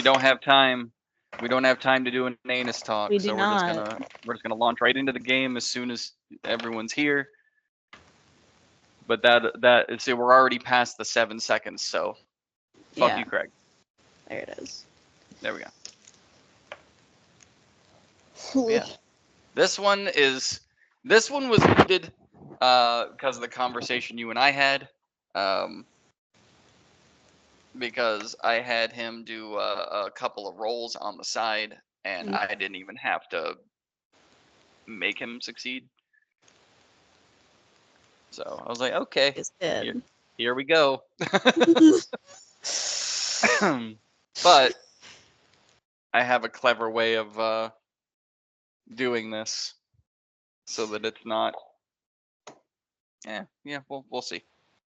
we don't have time. We don't have time to do an anus talk, We so do we're just not. gonna launch right into the game as soon as everyone's here. But that see, we're already past the 7 seconds, so fuck Yeah, you, Craig. there it is. There we go. Yeah, this one was needed because of the conversation you and I had. Because I had him do a couple of rolls on the side, and Mm. I didn't even have to make him succeed. So I was like, okay, It's good. here we go. But I have a clever way of doing this so that it's not. Yeah, we'll see.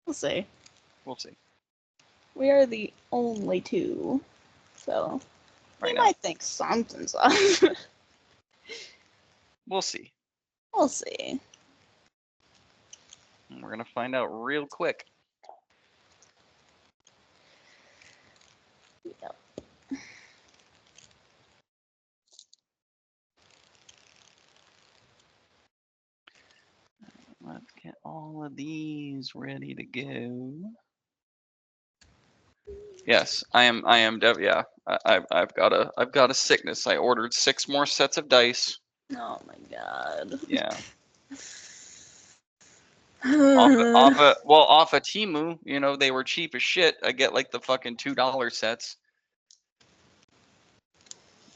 We'll see. We'll see. We are the only two, so Right we now, might think something's up. we'll see. We'll see. And we're gonna find out real quick. Yep. Let's get all of these ready to go. Yes, I am. Yeah, I've got a sickness. I ordered 6 more sets of dice. Oh my god. Yeah. off of Temu, you know, they were cheap as shit. I get like the fucking $2 sets,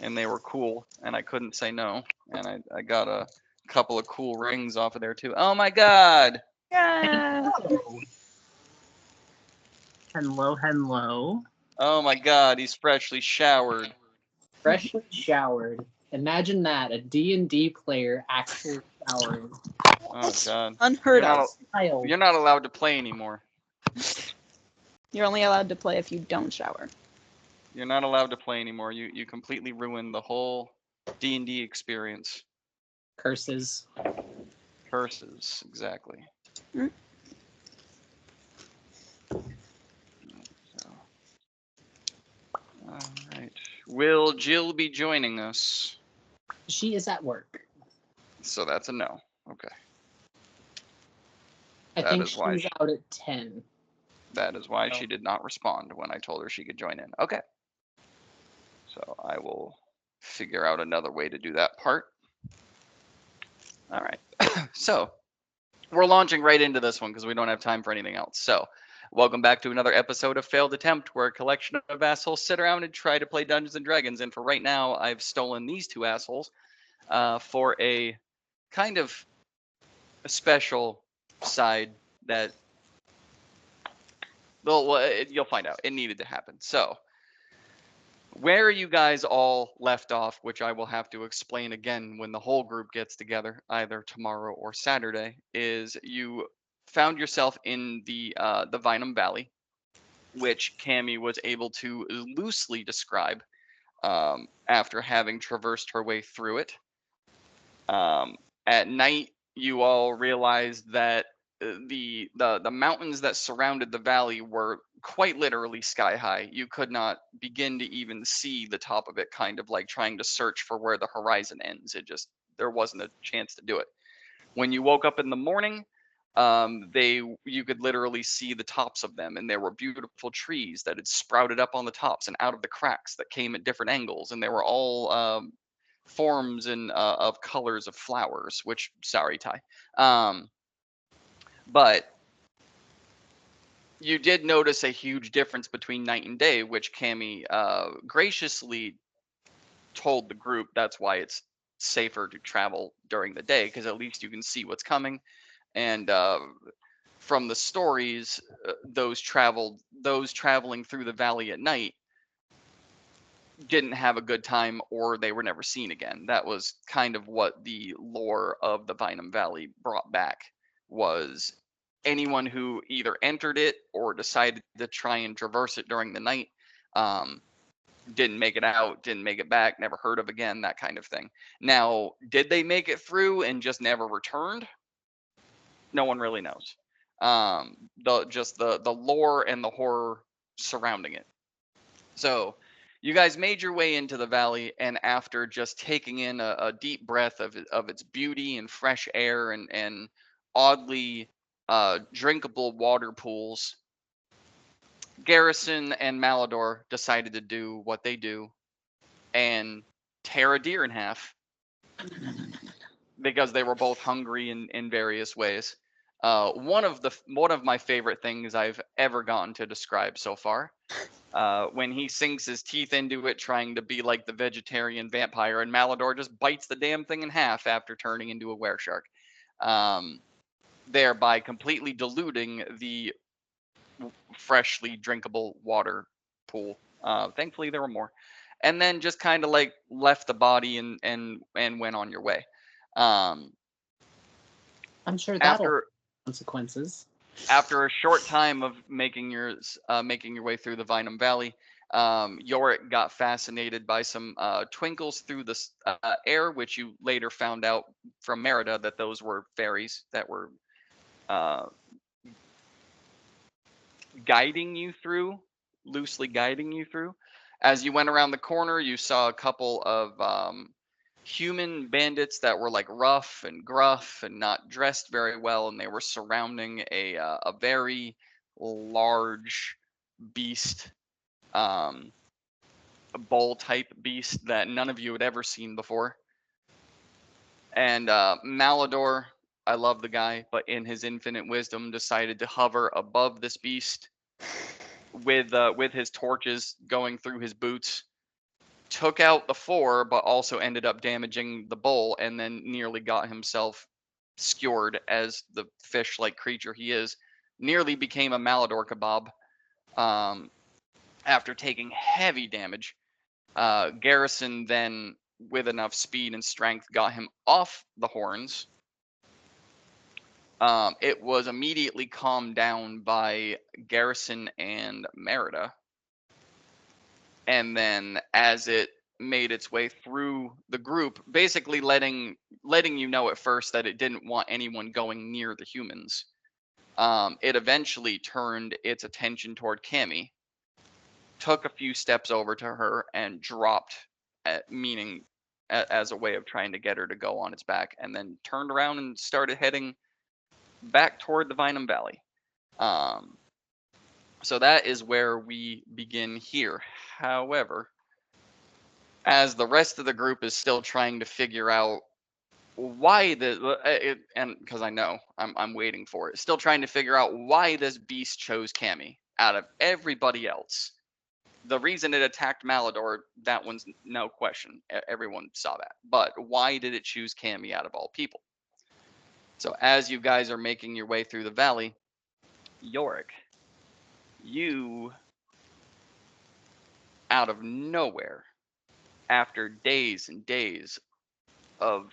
and they were cool, and I couldn't say no. And I got a couple of cool rings off of there too. Oh my god! Yeah. Hello, hello. Oh my god! He's freshly showered. Freshly showered. Imagine that, a D&D player actually showering. Oh god! Unheard of. You're not allowed to play anymore. You're only allowed to play if you don't shower. You're not allowed to play anymore. You completely ruined the whole D&D experience. Curses. Curses, exactly. Mm. So, all right. Will Jill be joining us? She is at work. So that's a no. Okay. I That think is why she's out at 10. That is why she did not respond when I told her she could join in. Okay. So I will figure out another way to do that part. All right. So we're launching right into this one because we don't have time for anything else. So welcome back to another episode of Failed Attempt, where a collection of assholes sit around and try to play Dungeons and Dragons. And for right now, I've stolen these two assholes for a kind of a special side that you'll find out. It needed to happen. So where you guys all left off, which I will have to explain again when the whole group gets together, either tomorrow or Saturday, is you found yourself in the Vinum Valley, which Cammy was able to loosely describe after having traversed her way through it. At night, you all realized that the mountains that surrounded the valley were quite literally sky high. You could not begin to even see the top of it, kind of like trying to search for where the horizon ends. There wasn't a chance to do it. When you woke up in the morning, you could literally see the tops of them, and there were beautiful trees that had sprouted up on the tops and out of the cracks that came at different angles, and they were all forms and of colors of flowers. Which, sorry, Ty. But you did notice a huge difference between night and day, which Cammy graciously told the group that's why it's safer to travel during the day, because at least you can see what's coming. And from the stories, those traveling through the valley at night didn't have a good time, or they were never seen again. That was kind of what the lore of the Vinum Valley brought back, was anyone who either entered it or decided to try and traverse it during the night didn't make it out, didn't make it back, never heard of again, that kind of thing. Now, did they make it through and just never returned? No one really knows. The lore and the horror surrounding it. So You guys made your way into the valley, and after just taking in a deep breath of its beauty and fresh air and oddly drinkable water pools, Garrison and Malador decided to do what they do and tear a deer in half because they were both hungry in various ways. One of my favorite things I've ever gotten to describe so far, when he sinks his teeth into it, trying to be like the vegetarian vampire, and Malador just bites the damn thing in half after turning into a wereshark, thereby completely diluting the freshly drinkable water pool. Thankfully, there were more, and then just kind of like left the body and went on your way. Um, I'm sure that'll have after consequences. after a short time of making your way through the Vinum Valley, Yorick got fascinated by some twinkles through the air, which you later found out from Merida that those were fairies that were uh, guiding you through, loosely guiding you through. As you went around the corner, you saw a couple of human bandits that were like rough and gruff and not dressed very well, and they were surrounding a very large beast, um, a bull type beast that none of you had ever seen before. And Malador, I love the guy, but in his infinite wisdom, decided to hover above this beast with his torches going through his boots. Took out the four, but also ended up damaging the bull, and then nearly got himself skewered as the fish-like creature he is. Nearly became a Malador kebab after taking heavy damage. Garrison then, with enough speed and strength, got him off the horns. It was immediately calmed down by Garrison and Merida. And then as it made its way through the group, basically letting you know at first that it didn't want anyone going near the humans, it eventually turned its attention toward Cammy, took a few steps over to her, and dropped, meaning as a way of trying to get her to go on its back, and then turned around and started heading back toward the Vinum Valley. So that is where we begin here. However, as the rest of the group is still trying to figure out why and because I know I'm waiting for it, still trying to figure out why this beast chose Cammy out of everybody else. The reason it attacked Malador, that one's no question. Everyone saw that. But why did it choose Cammy out of all people? So as you guys are making your way through the valley, Yorick, you, out of nowhere, after days and days of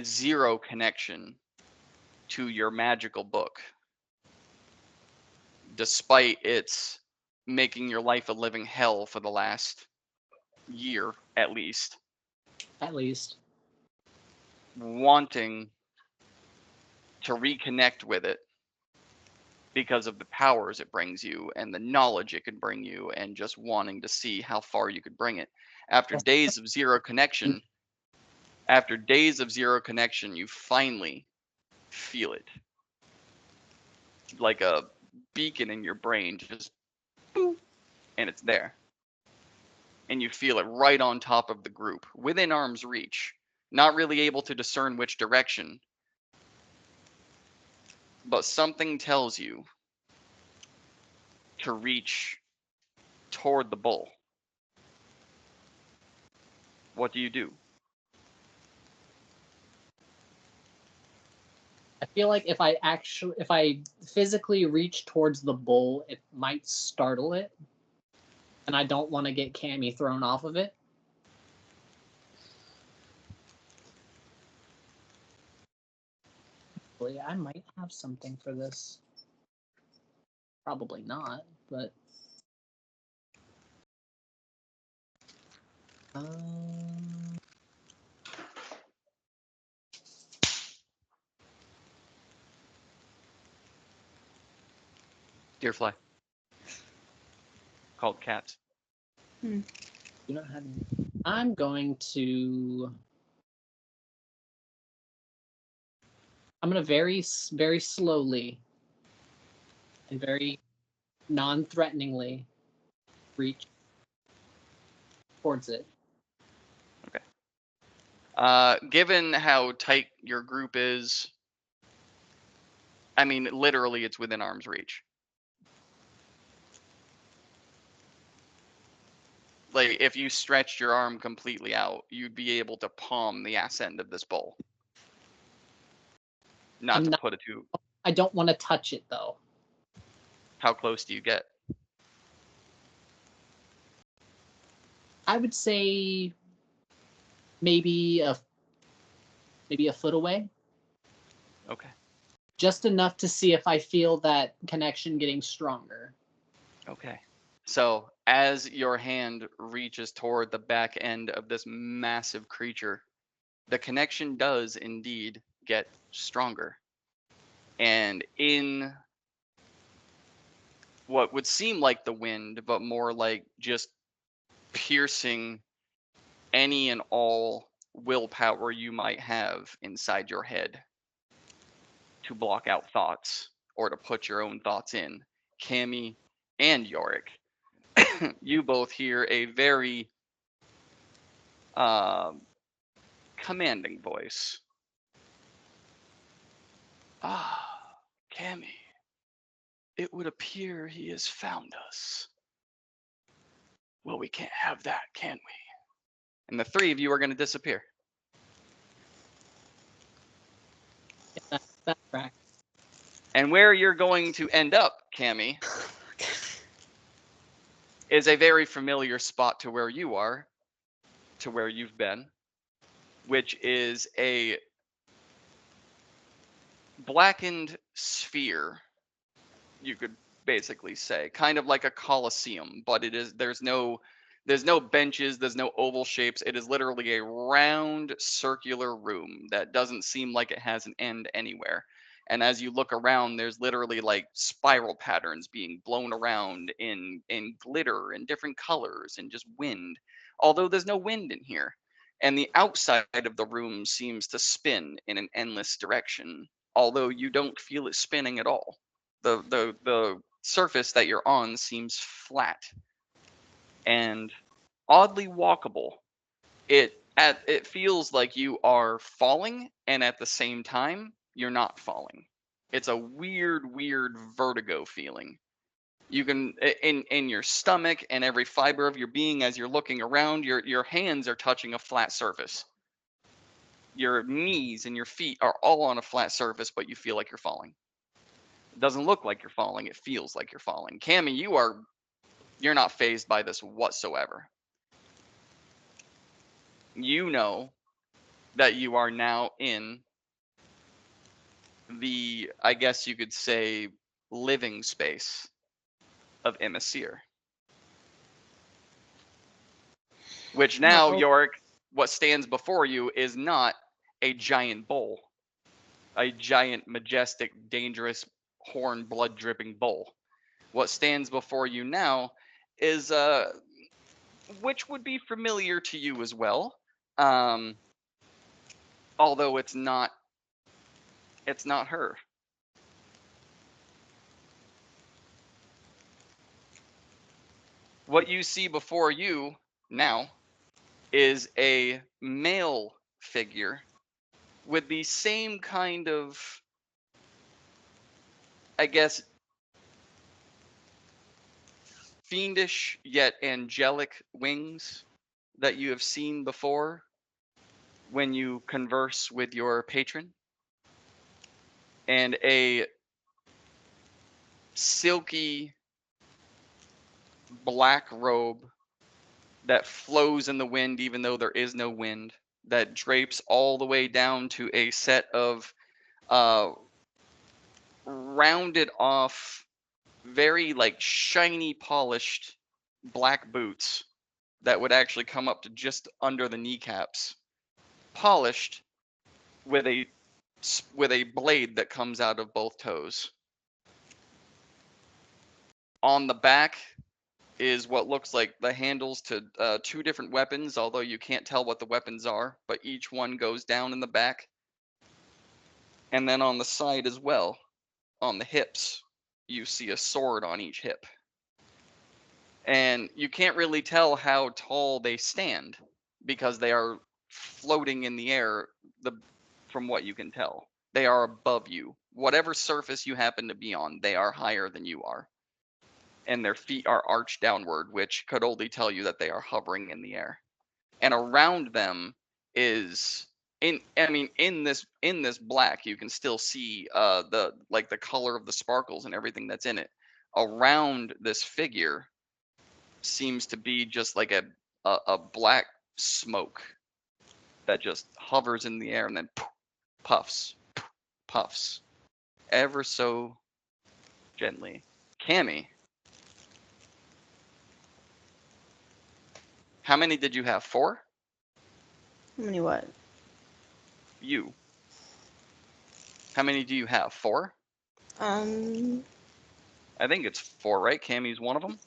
zero connection to your magical book, despite its making your life a living hell for the last year at least, wanting to reconnect with it because of the powers it brings you and the knowledge it could bring you, and just wanting to see how far you could bring it. After days of zero connection, you finally feel it. Like a beacon in your brain, just boop, and it's there. And you feel it right on top of the group, within arm's reach, not really able to discern which direction. But something tells you to reach toward the bull. What do you do? I feel like if I physically reach towards the bull, it might startle it, and I don't want to get Cammy thrown off of it. Actually, I might have something for this. Probably not, but Deer fly. Called cats. Do not have any. I'm going to very slowly and very non-threateningly reach towards it. Given how tight your group is, I mean, literally, it's within arm's reach. Like, if you stretched your arm completely out, you'd be able to palm the ass end of this bowl. Not to put it too. I don't want to touch it though. How close do you get? I would say maybe a foot away. Okay. Just enough to see if I feel that connection getting stronger. Okay. So as your hand reaches toward the back end of this massive creature, the connection does indeed get stronger. And in what would seem like the wind, but more like just piercing any and all willpower you might have inside your head to block out thoughts or to put your own thoughts in, Cammy and Yorick, you both hear a very commanding voice. Ah, Cammy, it would appear he has found us. Well, we can't have that, can we? And the three of you are going to disappear. Yeah, that's right. And where you're going to end up, Cammy, is a very familiar spot to where you are, to where you've been, which is a blackened sphere, you could basically say, kind of like a coliseum, but there's no benches, there's no oval shapes. It is literally a round circular room that doesn't seem like it has an end anywhere. And as you look around, there's literally like spiral patterns being blown around in glitter and different colors and just wind, although there's no wind in here. And the outside of the room seems to spin in an endless direction, although you don't feel it spinning at all. The surface that you're on seems flat and oddly walkable. It feels like you are falling, and at the same time you're not falling. It's a weird vertigo feeling. You can in your stomach and every fiber of your being, as you're looking around, your hands are touching a flat surface. Your knees and your feet are all on a flat surface, but you feel like you're falling. It doesn't look like you're falling, it feels like you're falling. Cammy, you're not fazed by this whatsoever. You know that you are now in the, I guess you could say, living space of Immisir. Which now, No. Yorick, what stands before you is not a giant bowl, a giant, majestic, dangerous, horn, blood dripping bowl. What stands before you now is which would be familiar to you as well, although it's not her. What you see before you now is a male figure with the same kind of, I guess, fiendish yet angelic wings that you have seen before when you converse with your patron, and a silky black robe that flows in the wind even though there is no wind, that drapes all the way down to a set of rounded off, very like shiny polished black boots that would actually come up to just under the kneecaps, polished with a blade that comes out of both toes. On the back is what looks like the handles to 2 different weapons, although you can't tell what the weapons are, but each one goes down in the back. And then on the side as well, on the hips, you see a sword on each hip. And you can't really tell how tall they stand because they are floating in the air from what you can tell. They are above you. Whatever surface you happen to be on, they are higher than you are. And their feet are arched downward, which could only tell you that they are hovering in the air. And around them is in this black, you can still see the color of the sparkles and everything that's in it. Around this figure seems to be just like a black smoke that just hovers in the air and then puffs, puffs, ever so gently. Cammy, how many did you have? 4? How many what? You. How many do you have? 4? Um, I think it's 4, right? Cammy's one of them.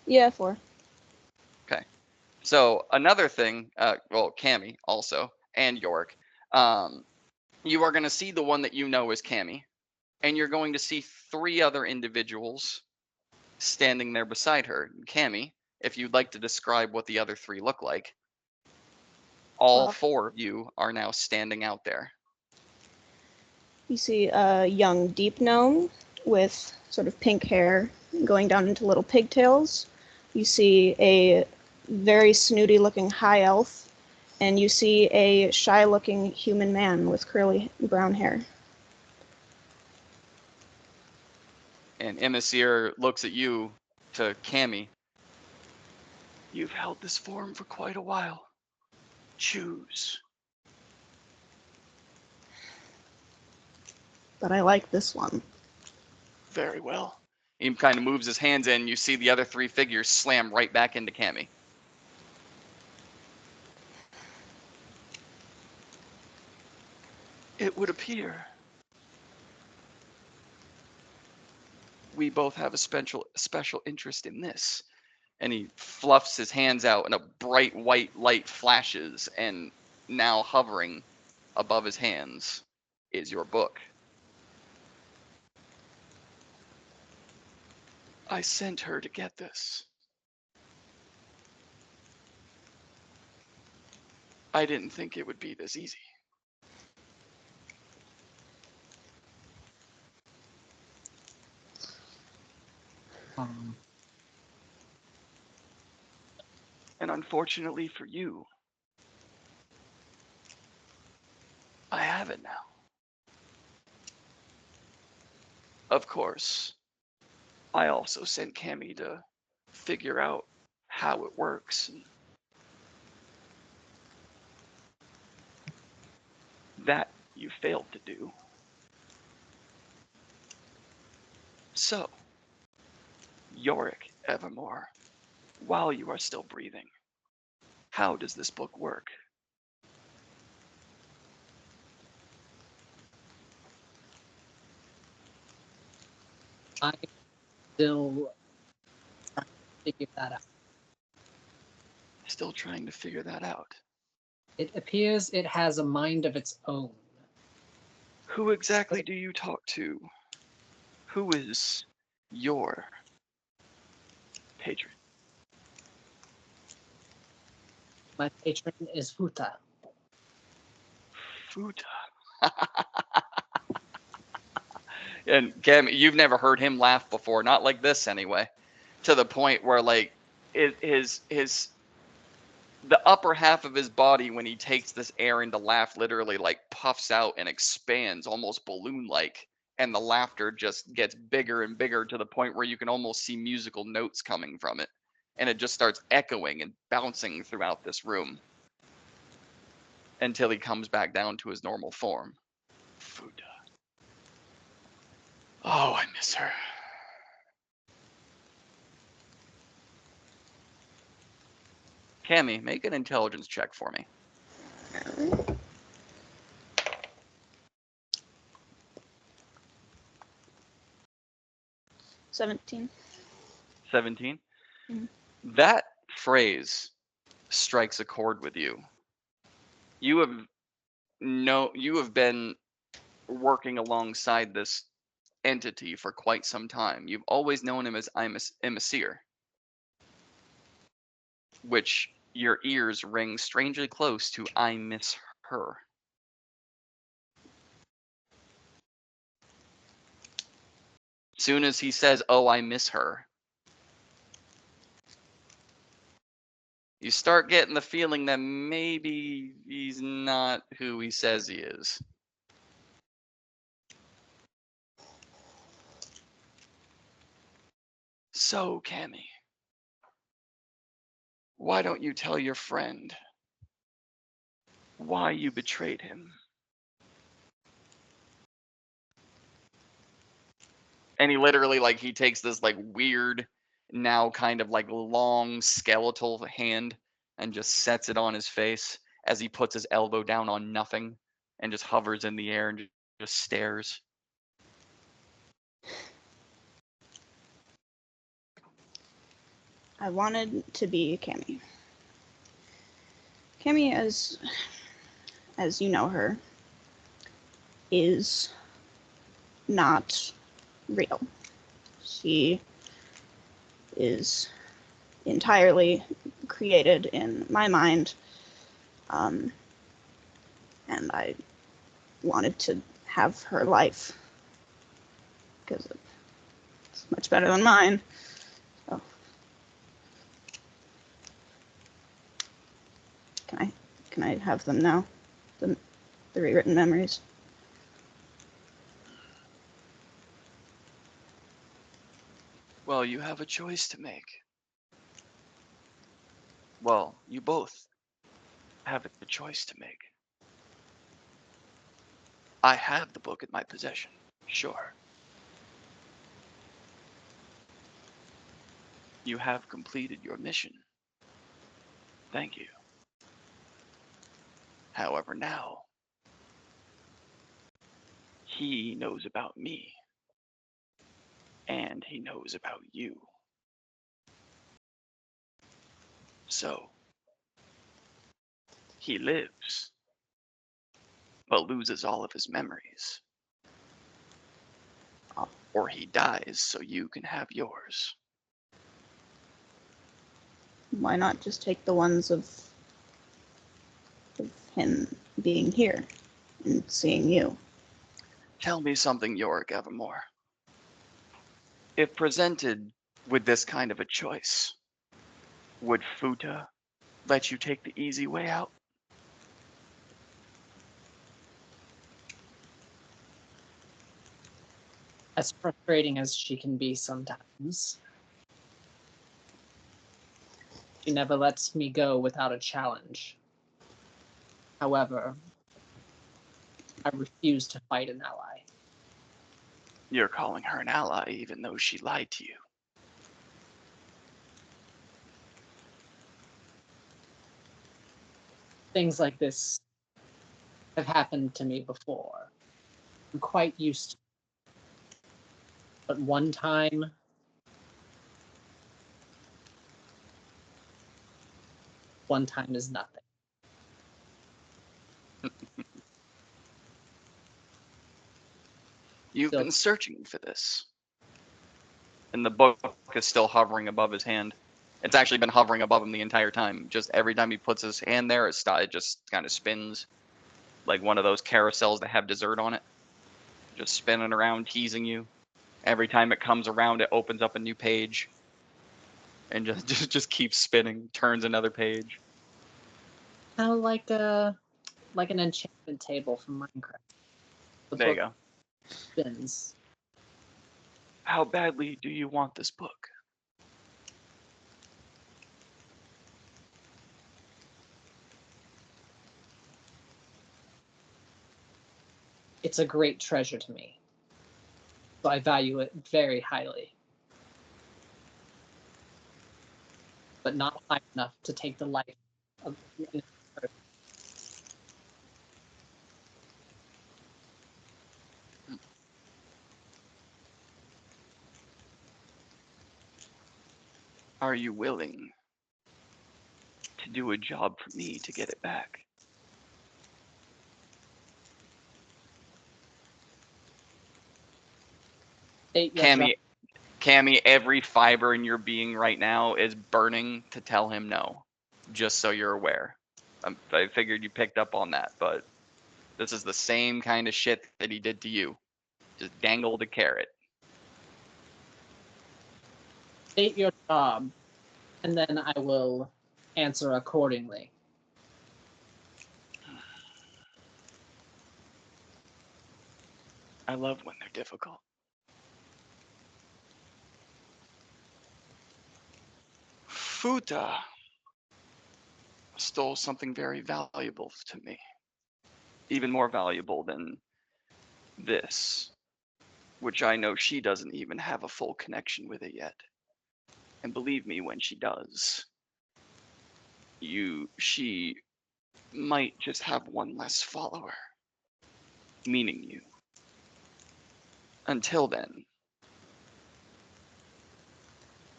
yeah, 4. Okay. So another thing, well, Cammy also, and York, you are going to see the one that you know is Cammy, and you're going to see 3 other individuals standing there beside her. Cammy, if you'd like to describe what the other 3 look like, all Well, 4 of you are now standing out there. you see a young deep gnome with sort of pink hair going down into little pigtails. You see a very snooty looking high elf, and you see a shy looking human man with curly brown hair. And Emissir looks at you to Cammy. You've held this form for quite a while. Choose. But I like this one. Very well. He kind of moves his hands in. You see the other 3 figures slam right back into Cammy. It would appear we both have a special interest in this. And he fluffs his hands out, and a bright white light flashes, and now hovering above his hands is your book. I sent her to get this. I didn't think it would be this easy. And unfortunately for you, I have it now. Of course, I also sent Cammy to figure out how it works. And that you failed to do. So, Yorick Evermore, while you are still breathing, how does this book work? I still trying to figure that out. Still trying to figure that out. It appears it has a mind of its own. Who exactly do you talk to? Who is your patron? My patron is Futa. Futa. And Cam, you've never heard him laugh before, not like this anyway. To the point where like his the upper half of his body when he takes this air into laugh literally like puffs out and expands almost balloon like, and the laughter just gets bigger and bigger to the point where you can almost see musical notes coming from it, and it just starts echoing and bouncing throughout this room until he comes back down to his normal form. Fuda. Oh, I miss her. Cammy, make an intelligence check for me. 17. 17. Mhm. That phrase strikes a chord with you. You have been working alongside this entity for quite some time. You've always known him as Emissir, which your ears ring strangely close to I miss her. Soon as he says, "Oh, I miss her," you start getting the feeling that maybe he's not who he says he is. So, Cammy, why don't you tell your friend why you betrayed him? And he literally, like, he takes this, like, weird, now kind of, like, long skeletal hand and just sets it on his face as he puts his elbow down on nothing and just hovers in the air and just stares. I wanted to be Cammy. Cammy, as you know her, is not real. She is entirely created in my mind, and I wanted to have her life because it's much better than mine. So, can I have them now? The rewritten memories. Well, you have a choice to make. Well, you both have a choice to make. I have the book in my possession, sure. You have completed your mission. Thank you. However, now, he knows about me, and he knows about you. So, he lives, but loses all of his memories. Or he dies so you can have yours. Why not just take the ones of him being here and seeing you? Tell me something, Yorick Evermore. If presented with this kind of a choice, would Futa let you take the easy way out? As frustrating as she can be sometimes, she never lets me go without a challenge. However, I refuse to fight an ally. You're calling her an ally even though she lied to you. Things like this have happened to me before. I'm quite used to it. But one time is nothing. You've So been searching for this. And the book is still hovering above his hand. It's actually been hovering above him the entire time. Just every time he puts his hand there, it just kind of spins like one of those carousels that have dessert on it. Just spinning around, teasing you. Every time it comes around, it opens up a new page. And just keeps spinning, turns another page. kind of like an enchantment table from Minecraft. The There you book go. spins. How badly do you want this book? It's a great treasure to me. So I value it very highly. But not high enough to take the life of an innocent person. Are you willing to do a job for me to get it back? State your job. Cammy, every fiber in your being right now is burning to tell him no, just so you're aware. I figured you picked up on that, but this is the same kind of shit that he did to you. Just dangled a carrot. State your job, and then I will answer accordingly. I love when they're difficult. Futa stole something very valuable to me. Even more valuable than this, which I know she doesn't even have a full connection with it yet. And believe me, when she does, she might just have one less follower, meaning you. Until then,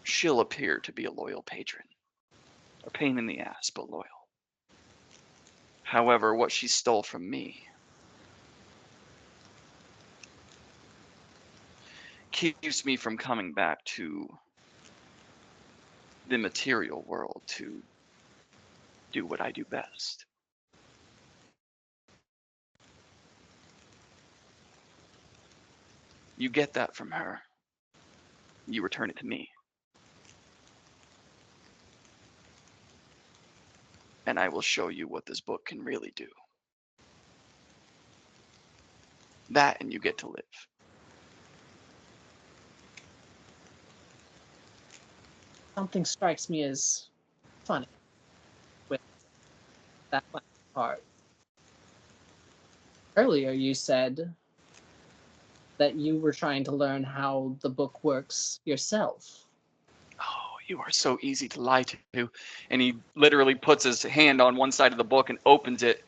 she'll appear to be a loyal patron. A pain in the ass, but loyal. However, what she stole from me keeps me from coming back to the material world to do what I do best. You get that from her. You return it to me. And I will show you what this book can really do. That, and you get to live. Something strikes me as funny with that last part. Earlier, you said that you were trying to learn how the book works yourself. Oh, you are so easy to lie to. And he literally puts his hand on one side of the book and opens it.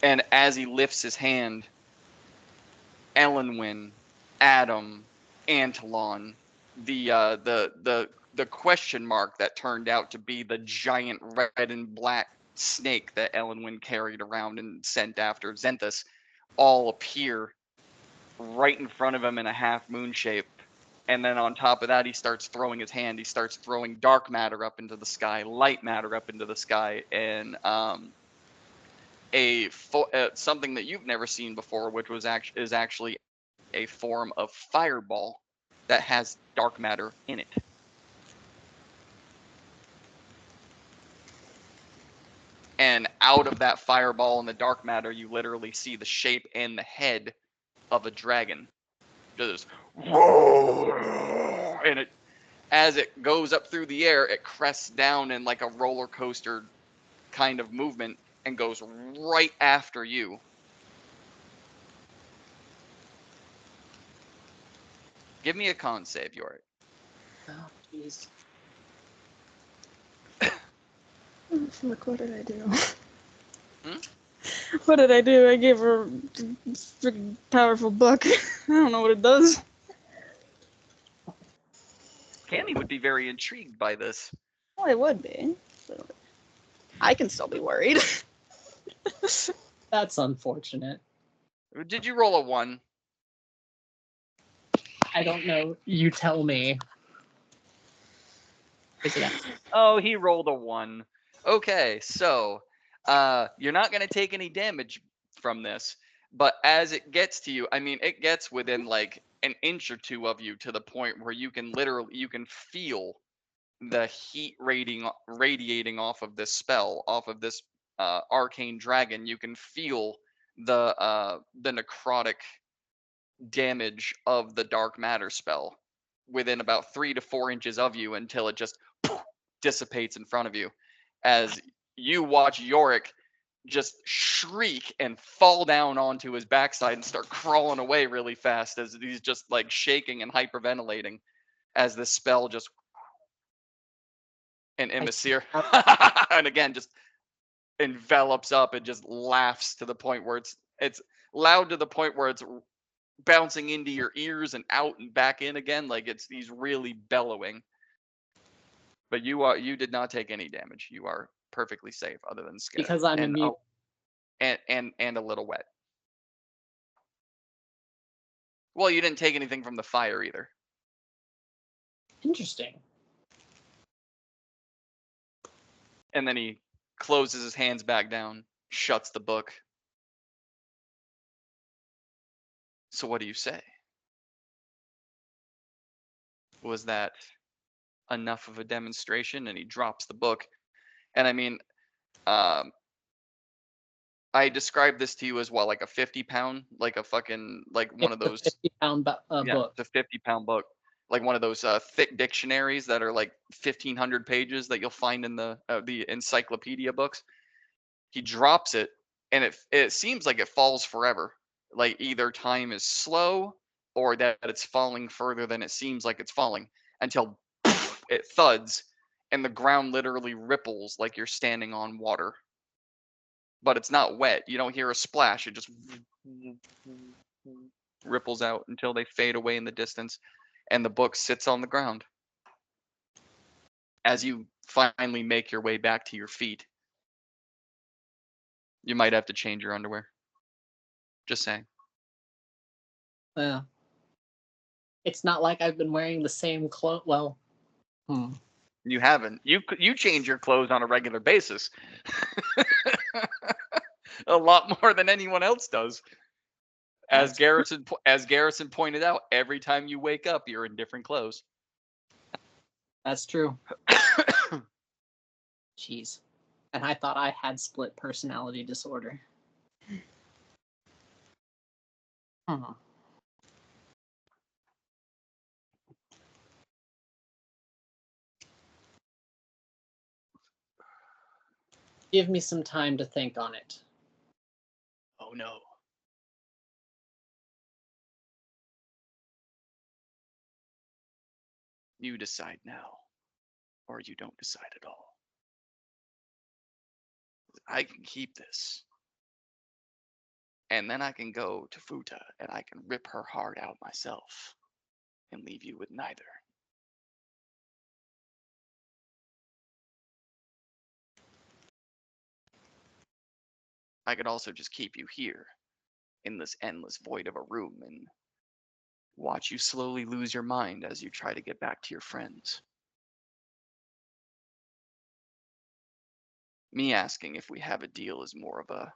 And as he lifts his hand, Elenwyn, Adam, Antolon, the question mark that turned out to be the giant red and black snake that Elenwyn carried around and sent after Xenthus, all appear right in front of him in a half moon shape. And then on top of that, he starts throwing his hand. He starts throwing dark matter up into the sky, light matter up into the sky, and something that you've never seen before, which is actually a form of fireball that has dark matter in it. And out of that fireball and the dark matter, you literally see the shape and the head of a dragon. Just whoa, and as it goes up through the air, it crests down in like a roller coaster kind of movement and goes right after you. Give me a con save, Yorick. Oh, jeez. Fuck, what did I do? Hmm? What did I do? I gave her a freaking powerful book. I don't know what it does. Cammy would be very intrigued by this. Well, it would be. So I can still be worried. That's unfortunate. Did you roll a 1? I don't know. You tell me. Is it Oh, he rolled a 1. Okay, so you're not going to take any damage from this, but as it gets to you, I mean, it gets within like an inch or two of you to the point where you can feel the heat radiating off of this spell, off of this arcane dragon. You can feel the necrotic damage of the dark matter spell within about 3 to 4 inches of you until it just dissipates in front of you, as you watch Yorick just shriek and fall down onto his backside and start crawling away really fast as he's just like shaking and hyperventilating as this spell just and Emissir and again just envelops up and just laughs to the point where it's loud to the point where it's bouncing into your ears and out and back in again, like he's really bellowing. But you did not take any damage. You are perfectly safe, other than scared. Because I'm and, immune. and a little wet. Well, you didn't take anything from the fire either. Interesting. And then he closes his hands back down, shuts the book. So what do you say? Was that enough of a demonstration? And he drops the book. And I mean, I described this to you as well, like a 50-pound, like a fucking, like one of It's a those, 50-pound yeah, book. it's a 50-pound book, like one of those thick dictionaries that are like 1,500 pages that you'll find in the encyclopedia books. He drops it, and it seems like it falls forever. Like either time is slow, or that it's falling further than it seems like it's falling, until it thuds, and the ground literally ripples like you're standing on water. But it's not wet. You don't hear a splash. It just ripples out until they fade away in the distance, and the book sits on the ground. As you finally make your way back to your feet, you might have to change your underwear. Just saying. Yeah. It's not like I've been wearing the same clothes. Well, You haven't. You change your clothes on a regular basis. A lot more than anyone else does. As Garrison pointed out, every time you wake up, you're in different clothes. That's true. Jeez. And I thought I had split personality disorder. Give me some time to think on it. Oh no. You decide now, or you don't decide at all. I can keep this. And then I can go to Futa and I can rip her heart out myself and leave you with neither. I could also just keep you here in this endless void of a room and watch you slowly lose your mind as you try to get back to your friends. Me asking if we have a deal is more of a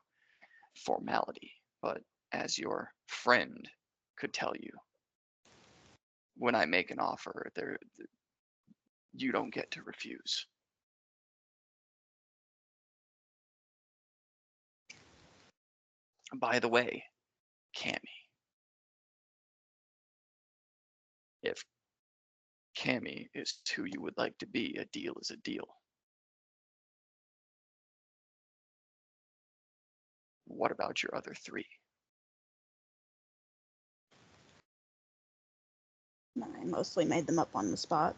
formality, but as your friend could tell you, when I make an offer, you don't get to refuse. By the way, Cammy, if Cammy is who you would like to be, a deal is a deal. What about your other three? I mostly made them up on the spot.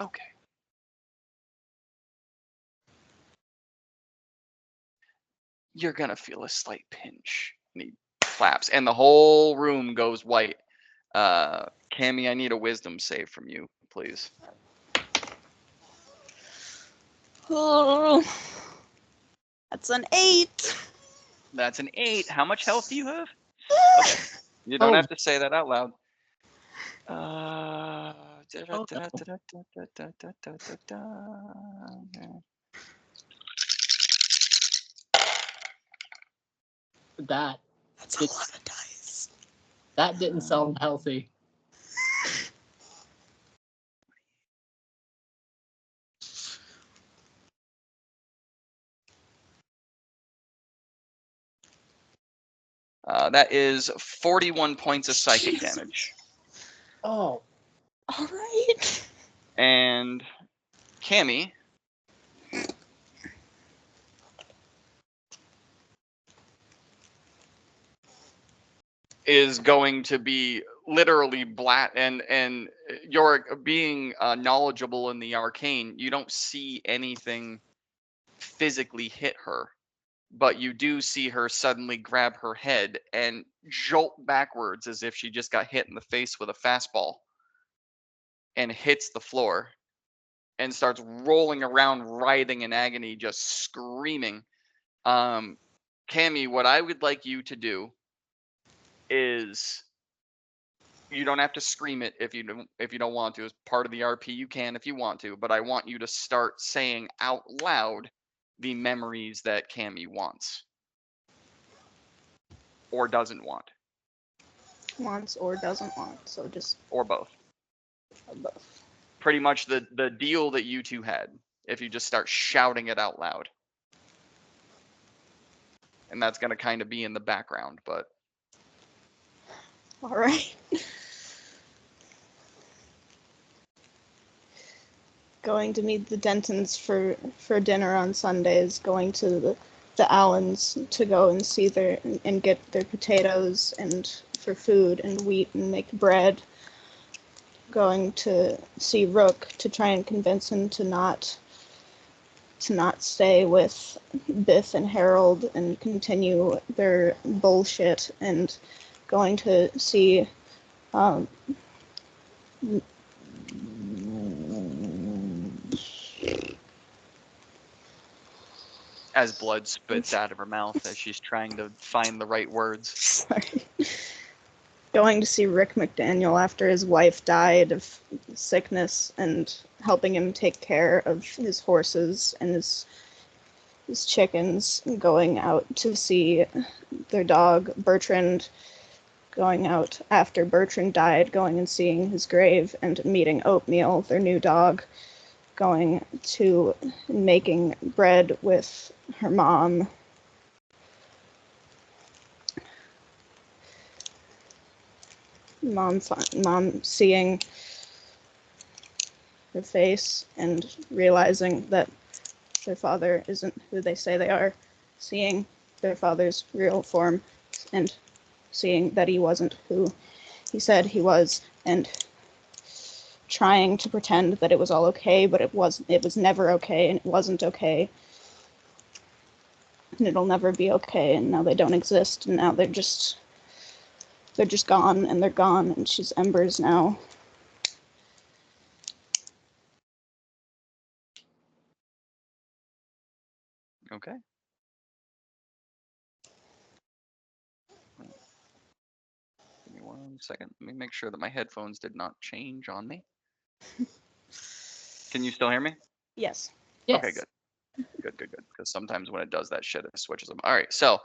Okay. You're gonna feel a slight pinch. And he claps, and the whole room goes white. Cammy, I need a wisdom save from you, please. Oh, that's an 8. That's an 8. How much health do you have? Okay. You don't have to say that out loud. That's a lot of dice. That didn't sound healthy. That is 41 points of psychic Jesus. damage. Oh. All right. And Cammy is going to be literally black, and you're being knowledgeable in the arcane. You don't see anything physically hit her, but you do see her suddenly grab her head and jolt backwards as if she just got hit in the face with a fastball and hits the floor and starts rolling around, writhing in agony, just screaming. Cammy, what I would like you to do is you don't have to scream it if you don't want to. As part of the RP, you can if you want to, but I want you to start saying out loud the memories that Cammy wants or doesn't want, Wants or doesn't want, so just or both. both. Pretty much the deal that you two had. If you just start shouting it out loud, and that's gonna kind of be in the background, but All right. Going to meet the Dentons for dinner on Sundays. Going to the Allens to go and see and get their potatoes and for food and wheat and make bread. Going to see Rook to try and convince him to not stay with Biff and Harold and continue their bullshit, and going to see as blood spits out of her mouth as she's trying to find the right words. sorry. Going to see Rick McDaniel after his wife died of sickness and helping him take care of his horses and his chickens. Going out to see their dog Bertrand. Going out after Bertrand died, going and seeing his grave and meeting Oatmeal, their new dog. Going to making bread with her mom. Mom seeing her face and realizing that their father isn't who they say they are. Seeing their father's real form and seeing that he wasn't who he said he was, and trying to pretend that it was all okay, but it was never okay, and it wasn't okay, and it'll never be okay, and now they don't exist, and now they're just gone, and they're gone, and she's embers now. Okay. Give me 1 second. Let me make sure that my headphones did not change on me. Can you still hear me? Yes. Yes. Okay, good. Good. Because sometimes when it does that shit, it switches them. All right, so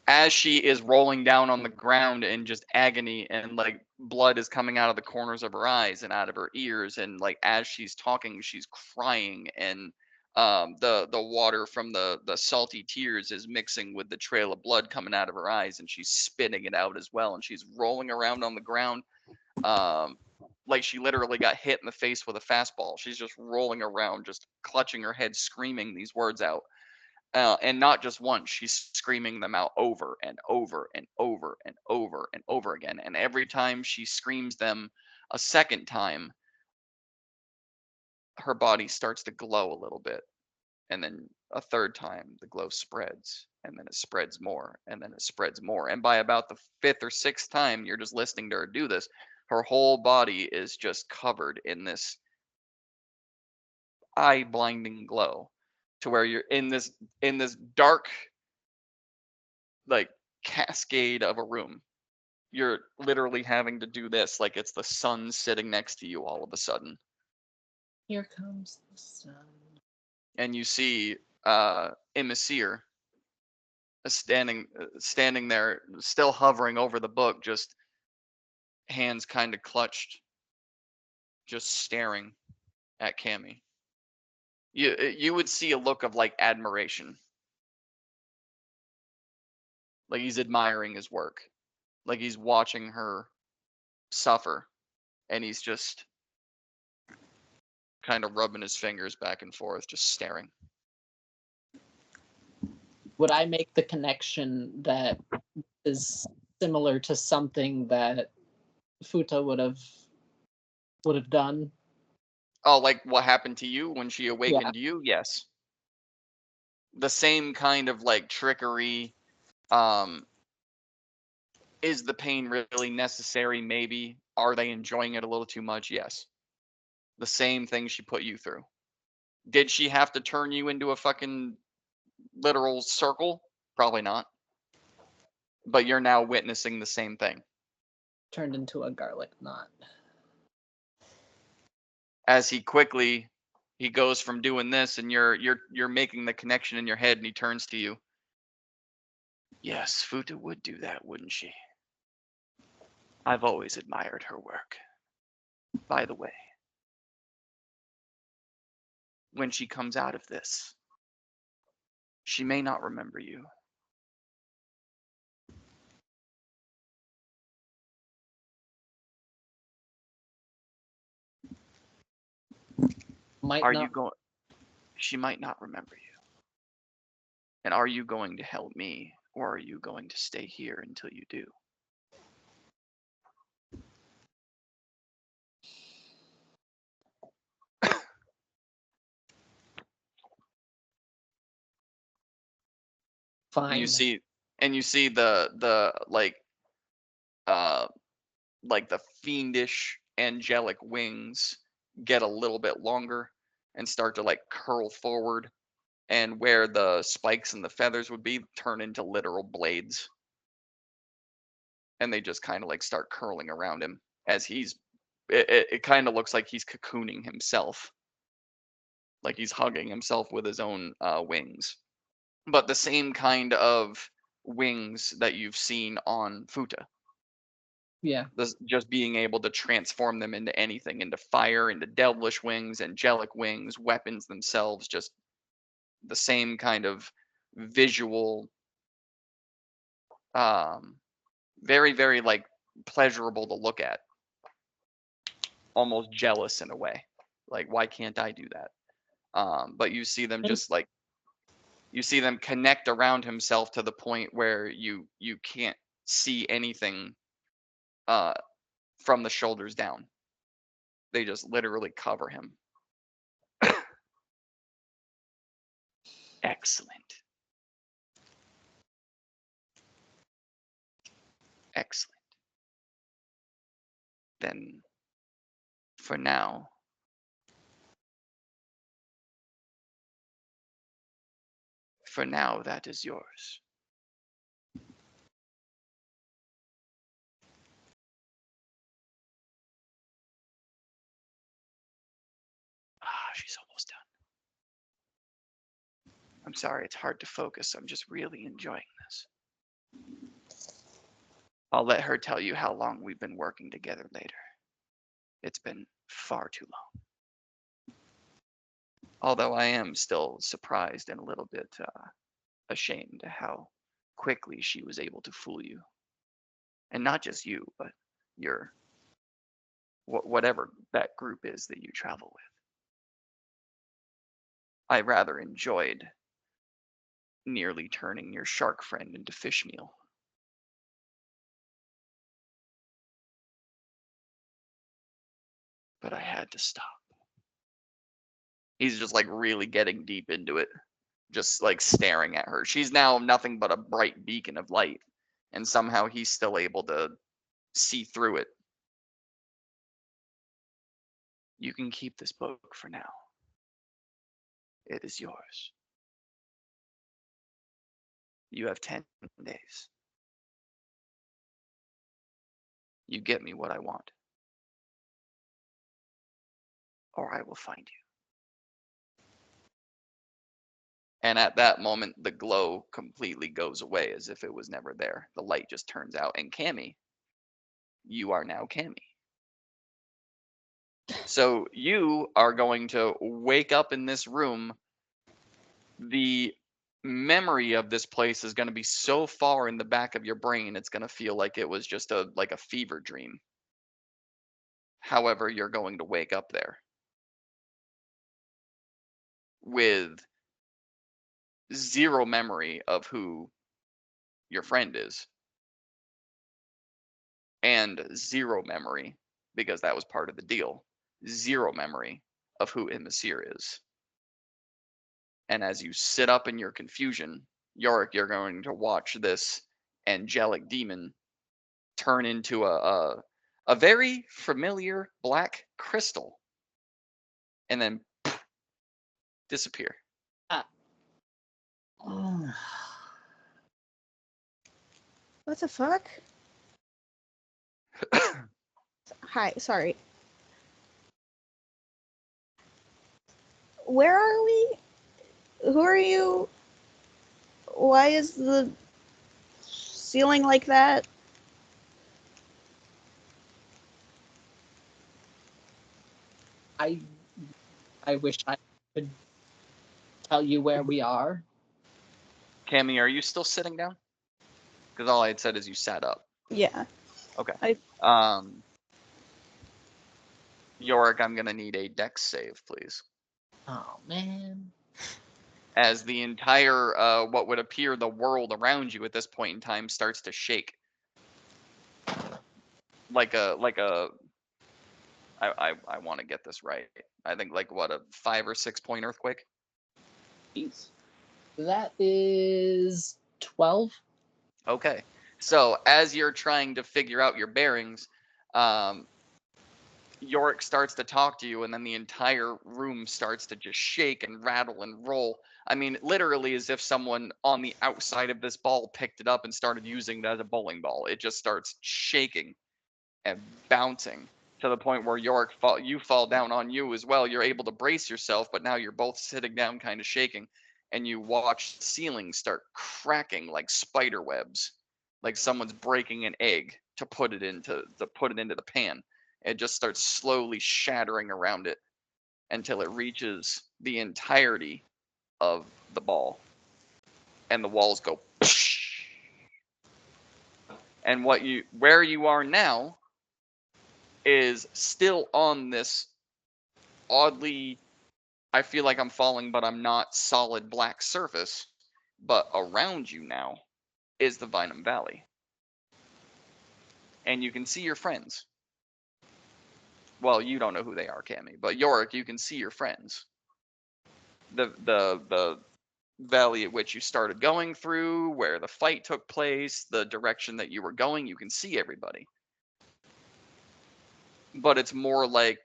as she is rolling down on the ground in just agony and like blood is coming out of the corners of her eyes and out of her ears, and like as she's talking, she's crying, and the water from the salty tears is mixing with the trail of blood coming out of her eyes, and she's spitting it out as well, and she's rolling around on the ground, like she literally got hit in the face with a fastball. She's just rolling around, just clutching her head, screaming these words out. And not just once, she's screaming them out over and over and over and over and over again. And every time she screams them a second time, her body starts to glow a little bit. And then a third time, the glow spreads. And then it spreads more. And then it spreads more. And by about the fifth or sixth time you're just listening to her do this, her whole body is just covered in this eye blinding glow, to where you're in this dark like cascade of a room. You're literally having to do this like it's the sun sitting next to you all of a sudden. Here comes the sun. And you see Imasir standing there, still hovering over the book, just hands kind of clutched, just staring at Cammy. You would see a look of like admiration, like he's admiring his work, like he's watching her suffer, and he's just kind of rubbing his fingers back and forth, just staring. Would I make the connection that is similar to something that Futa would have done? Oh, like what happened to you when she awakened you? Yes. the same kind of like trickery. Is the pain really necessary? Maybe. Are they enjoying it a little too much? Yes. The same thing she put you through. Did she have to turn you into a fucking literal circle? Probably not. But you're now witnessing the same thing. Turned into a garlic knot. As he goes from doing this, and you're making the connection in your head, and he turns to you. Yes, Futa would do that, wouldn't she? I've always admired her work. By the way, when she comes out of this, she may not remember you. Might Are not. you going? She might not remember you. And are you going to help me, or are you going to stay here until you do? Fine. And you see the like the fiendish angelic wings get a little bit longer and start to like curl forward, and where the spikes and the feathers would be turn into literal blades, and they just kind of like start curling around him as it kind of looks like he's cocooning himself, like he's hugging himself with his own wings, but the same kind of wings that you've seen on Futa. Yeah. Just being able to transform them into anything, into fire, into devilish wings, angelic wings, weapons themselves, just the same kind of visual, very, very like pleasurable to look at, almost jealous in a way. Like, why can't I do that? But you see them just like, you see them connect around himself to the point where you can't see anything from the shoulders down. They just literally cover him. Excellent. Excellent. Then, for now, that is yours. She's almost done. I'm sorry, it's hard to focus. I'm just really enjoying this. I'll let her tell you how long we've been working together later. It's been far too long. Although I am still surprised and a little bit ashamed at how quickly she was able to fool you. And not just you, but your whatever that group is that you travel with. I rather enjoyed nearly turning your shark friend into fish meal. But I had to stop. He's just like really getting deep into it, just like staring at her. She's now nothing but a bright beacon of light, and somehow he's still able to see through it. You can keep this book for now. It is yours. You have 10 days. You get me what I want, or I will find you. And at that moment, the glow completely goes away as if it was never there. The light just turns out. And Cammy, you are now Cammy. So you are going to wake up in this room. The memory of this place is going to be so far in the back of your brain, it's going to feel like it was just a fever dream. However, you're going to wake up there with zero memory of who your friend is, and zero memory, because that was part of the deal, zero memory of who Imasir is. And as you sit up in your confusion, Yorick, you're going to watch this angelic demon turn into a very familiar black crystal and then disappear. What the fuck? Hi, sorry. Where are we? Who are you? Why is the ceiling like that? I wish I could tell you where we are. Cammy, are you still sitting down? Because all I had said is you sat up. Yeah. Yorick, I'm gonna need a dex save, please. Oh man. As the entire what would appear the world around you at this point in time starts to shake. I want to get this right. I think like what, a 5 or 6 point earthquake? Jeez. That is 12. Okay. So as you're trying to figure out your bearings, Yorick starts to talk to you, and then the entire room starts to just shake and rattle and roll. I mean, literally as if someone on the outside of this ball picked it up and started using it as a bowling ball. It just starts shaking and bouncing to the point where you fall down on you as well. You're able to brace yourself, but now you're both sitting down, kind of shaking, and you watch the ceiling start cracking like spider webs, like someone's breaking an egg to put it into the pan. It just starts slowly shattering around it until it reaches the entirety of the ball, and the walls go. And where you are now is still on this oddly, I feel like I'm falling, but I'm not, solid black surface. But around you now is the Vinum Valley. And you can see your friends. Well, you don't know who they are, Cammy, but Yorick, you can see your friends. The valley at which you started going through, where the fight took place, the direction that you were going, you can see everybody. But it's more like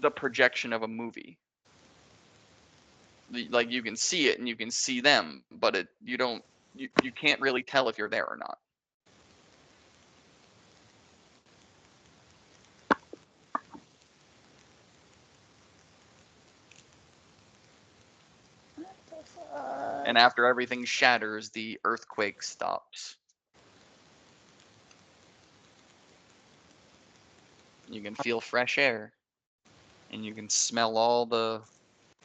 the projection of a movie. Like you can see it and you can see them, but you can't really tell if you're there or not. What the fuck? And after everything shatters, the earthquake stops. You can feel fresh air, and you can smell all the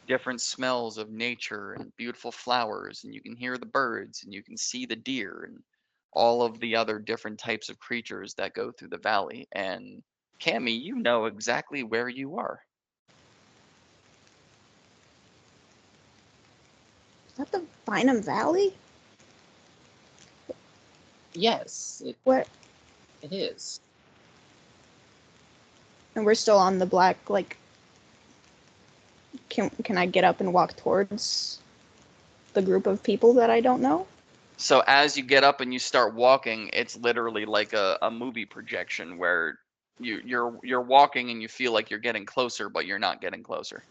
different smells of nature and beautiful flowers, and you can hear the birds, and you can see the deer and all of the other different types of creatures that go through the valley. And Cammy, you know exactly where you are. Is that the Vinum Valley? Yes, What? it is. And we're still on the black, like, can I get up and walk towards the group of people that I don't know? So as you get up and you start walking, it's literally like a movie projection where you're walking and you feel like you're getting closer, but you're not getting closer.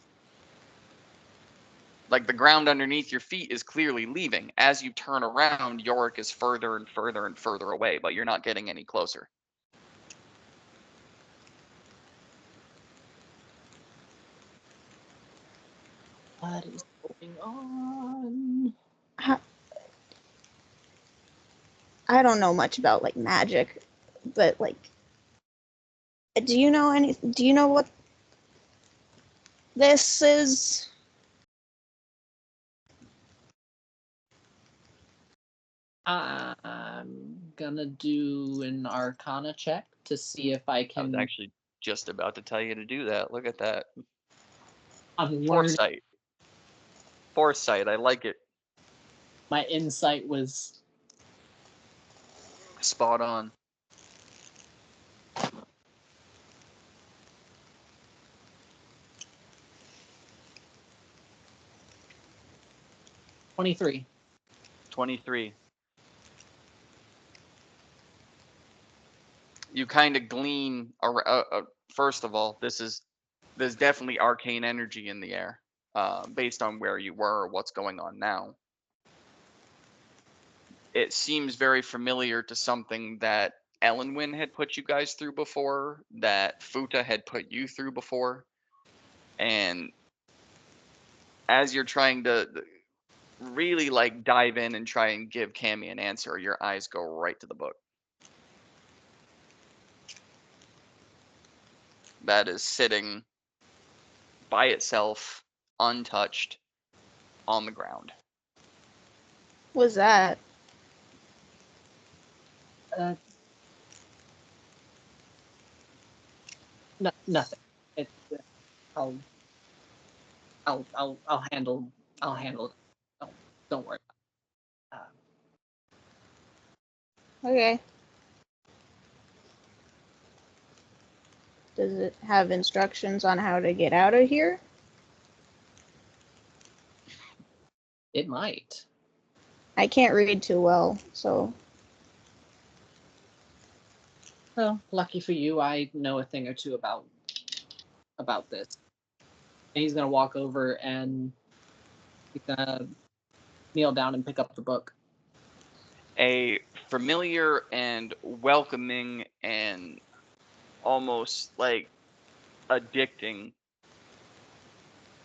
Like the ground underneath your feet is clearly leaving. As you turn around, Yorick is further and further and further away, but you're not getting any closer. What is going on? I don't know much about like magic, but like, do you know what this is? I'm gonna do an Arcana check to see if I I was can. actually just about to tell you to do that. Look at that. I'm learning. Foresight. Foresight, I like it. My insight was Spot on. 23. 23. You kind of glean. First of all, there's definitely arcane energy in the air, based on where you were or what's going on now. It seems very familiar to something that Ellenwyn had put you guys through before, that Futa had put you through before, and as you're trying to really like dive in and try and give Cammy an answer, your eyes go right to the book. That is sitting by itself, untouched, on the ground. Was that? Nothing. It's I'll handle it. Don't worry. Okay. Does it have instructions on how to get out of here? It might. I can't read too well, so. Well, lucky for you, I know a thing or two about this. And he's gonna walk over and he's gonna kneel down and pick up the book. A familiar and welcoming and almost like addicting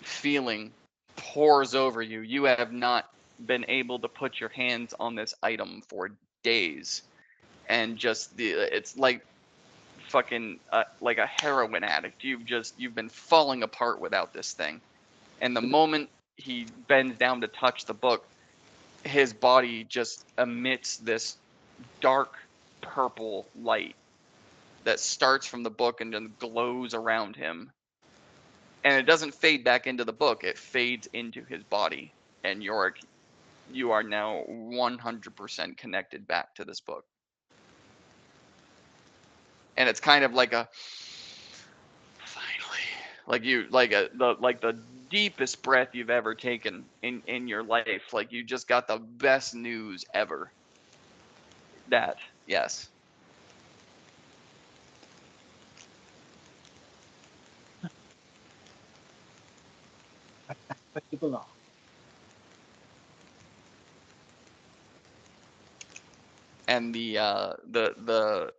feeling pours over you. You have not been able to put your hands on this item for days, and just it's like fucking like a heroin addict. You've been falling apart without this thing, and the moment he bends down to touch the book, his body just emits this dark purple light that starts from the book and then glows around him. And it doesn't fade back into the book, it fades into his body. And Yorick, you are now 100% connected back to this book. And it's kind of like a finally, like the deepest breath you've ever taken in your life. Like you just got the best news ever. That, yes. But you belong. And the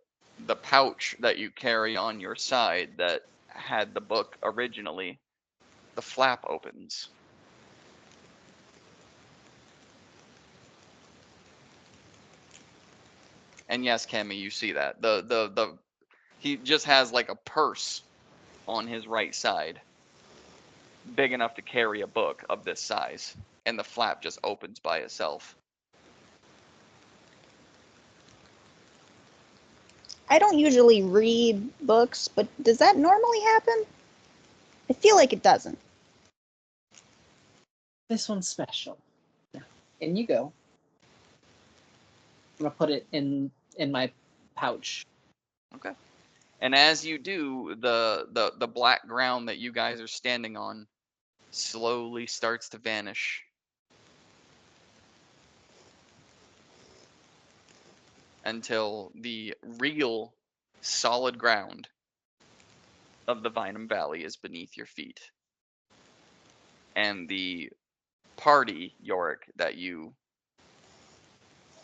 pouch that you carry on your side that had the book originally, the flap opens. And yes, Cammy, you see that. The he just has like a purse on his right side, big enough to carry a book of this size, and the flap just opens by itself. I don't usually read books, but does that normally happen? I feel like it doesn't. This one's special. In you go. I'm gonna put it in my pouch. Okay. And as you do, the black ground that you guys are standing on slowly starts to vanish. Until the real solid ground of the Vinum Valley is beneath your feet. And the party, Yorick, that you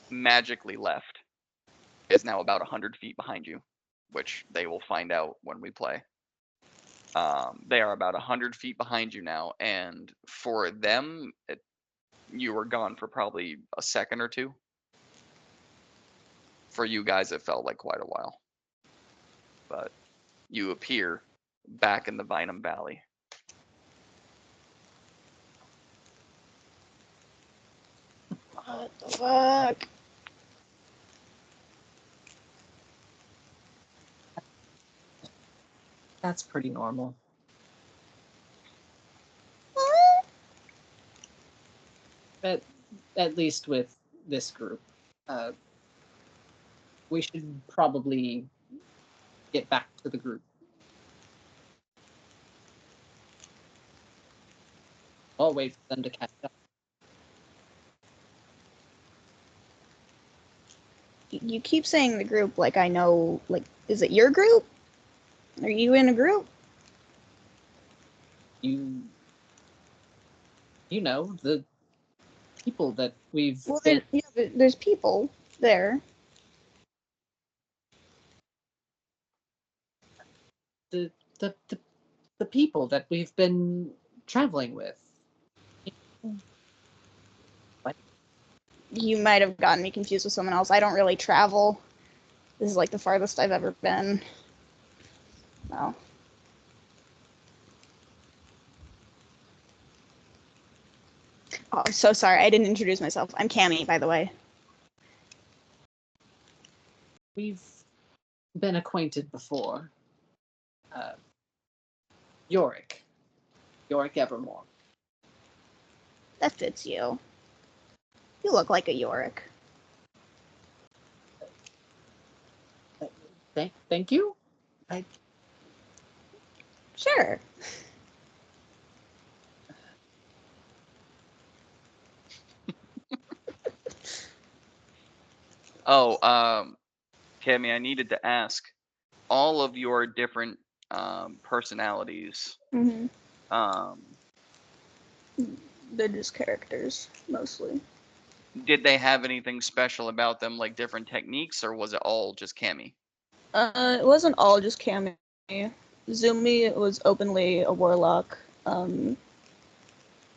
magically left is now about 100 feet behind you, which they will find out when we play. They are about 100 feet behind you now, and for them, you were gone for probably a second or two. For you guys, it felt like quite a while. But you appear back in the Vinum Valley. What the fuck? That's pretty normal. What? At least with this group. We should probably get back to the group. I'll wait for them to catch up. You keep saying the group like I know. Like, is it your group? Are you in a group? You know the people that we've Well, been there's people there. the the the, the people that we've been traveling with. You might have gotten me confused with someone else. I don't really travel. This is like the farthest I've ever been. No. Oh, I'm so sorry. I didn't introduce myself. I'm Cammy, by the way. We've been acquainted before. Yorick Evermore. That fits you. You look like a Yorick. Thank you. Sure. Oh, Cammy, I needed to ask all of your different personalities. Mm-hmm. Um, They're just characters, mostly. did they have anything special about them, like different techniques, or was it all just Cammy? It wasn't all just Cammy. Zumi was openly a warlock.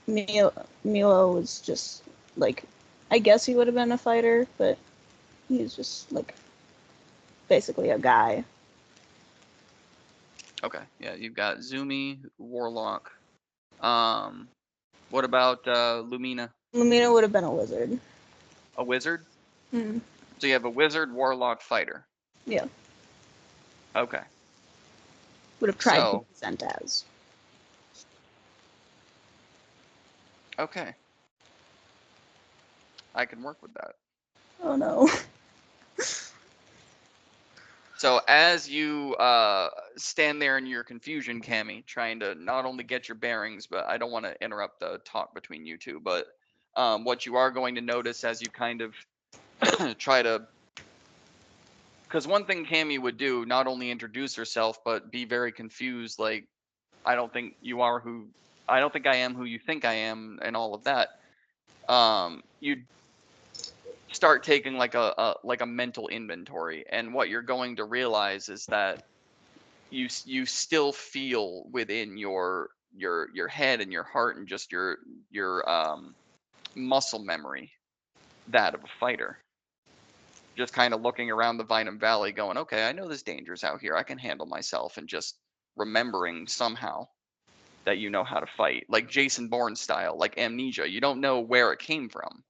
Milo was just like, I guess he would have been a fighter, but he was just like basically a guy. Okay, yeah, you've got Zumi, Warlock. What about Lumina? Lumina would have been a wizard. A wizard? Hmm. So you have a wizard, warlock, fighter. Yeah, Okay. would have tried to So, present as. okay. I can work with that. Oh no. So as you stand there in your confusion, Cammy, trying to not only get your bearings, but I don't want to interrupt the talk between you two, but what you are going to notice as you kind of try to, because one thing Cammy would do, not only introduce herself, but be very confused, like, I don't think you are who, I don't think I am who you think I am, and all of that. You start taking like a mental inventory, and what you're going to realize is that you still feel within your head and your heart and just your muscle memory that of a fighter. Just kind of looking around the Vinum Valley, going, okay, I know there's dangers out here. I can handle myself, and just remembering somehow that you know how to fight, like Jason Bourne style, like amnesia. You don't know where it came from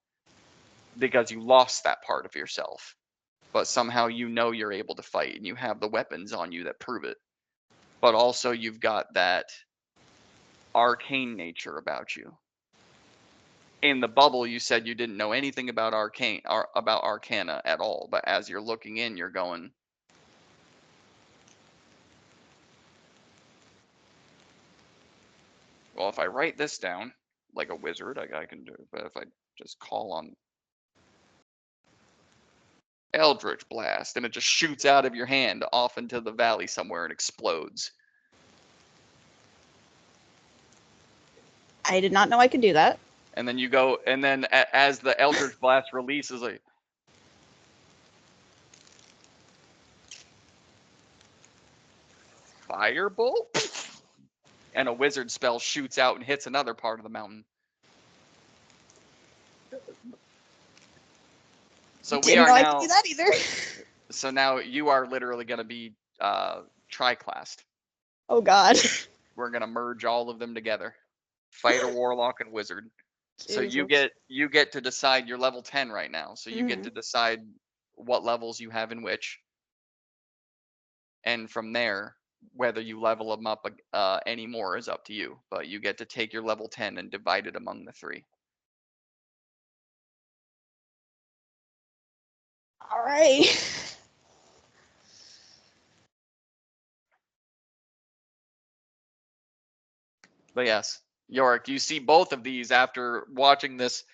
because you lost that part of yourself, but somehow you know you're able to fight and you have the weapons on you that prove it. But also you've got that arcane nature about you. In the bubble, you said you didn't know anything about arcane or about arcana at all, but as you're looking in, you're going, well, if I write this down like a wizard, I can do it. But if I just call on Eldritch Blast, and it just shoots out of your hand off into the valley somewhere and explodes. I did not know I could do that. And then you go, and then as the Eldritch Blast releases, like, firebolt, and a wizard spell shoots out and hits another part of the mountain. So we Didn't are know I now. could do that either. So now you are literally going to be tri-classed. Oh god. We're going to merge all of them together. Fighter, warlock, and wizard. So you Jesus. get to decide. You're level 10 right now, so you get Mhm. to decide what levels you have in which, and from there, whether you level them up any more is up to you. But you get to take your level 10 and divide it among the three. All right. But yes, Yorick, you see both of these after watching this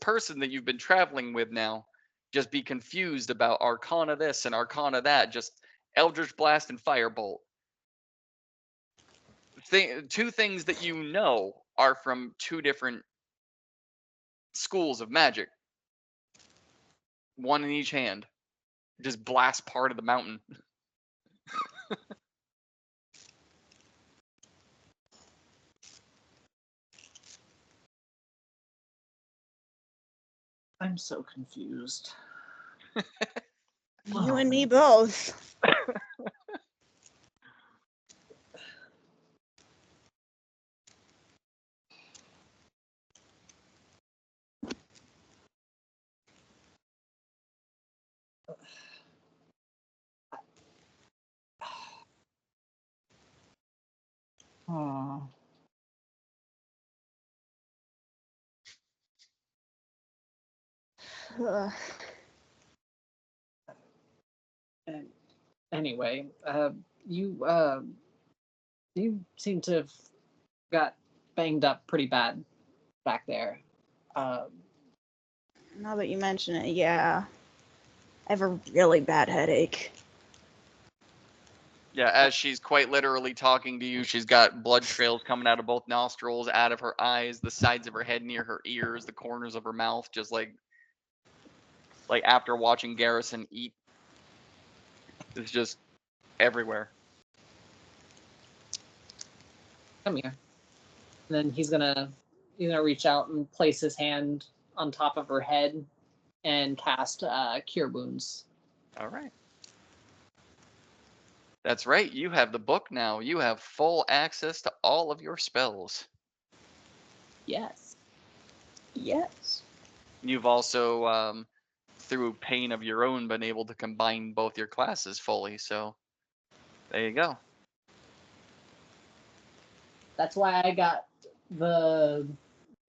person that you've been traveling with now just be confused about Arcana this and Arcana that. Just Eldritch Blast and Firebolt. Two things that you know are from two different schools of magic. One in each hand. Just blast part of the mountain. I'm so confused. You and me both. Oh. Ugh. And anyway, you seem to have got banged up pretty bad back there. Now that you mention it, yeah. I have a really bad headache. Yeah, as she's quite literally talking to you, she's got blood trails coming out of both nostrils, out of her eyes, the sides of her head, near her ears, the corners of her mouth, just like after watching Garrison eat. It's just everywhere. Come here. And then he's gonna reach out and place his hand on top of her head and cast Cure Wounds. All right. That's right. You have the book now. You have full access to all of your spells. Yes. Yes. You've also, through pain of your own, been able to combine both your classes fully. So there you go. That's why I got the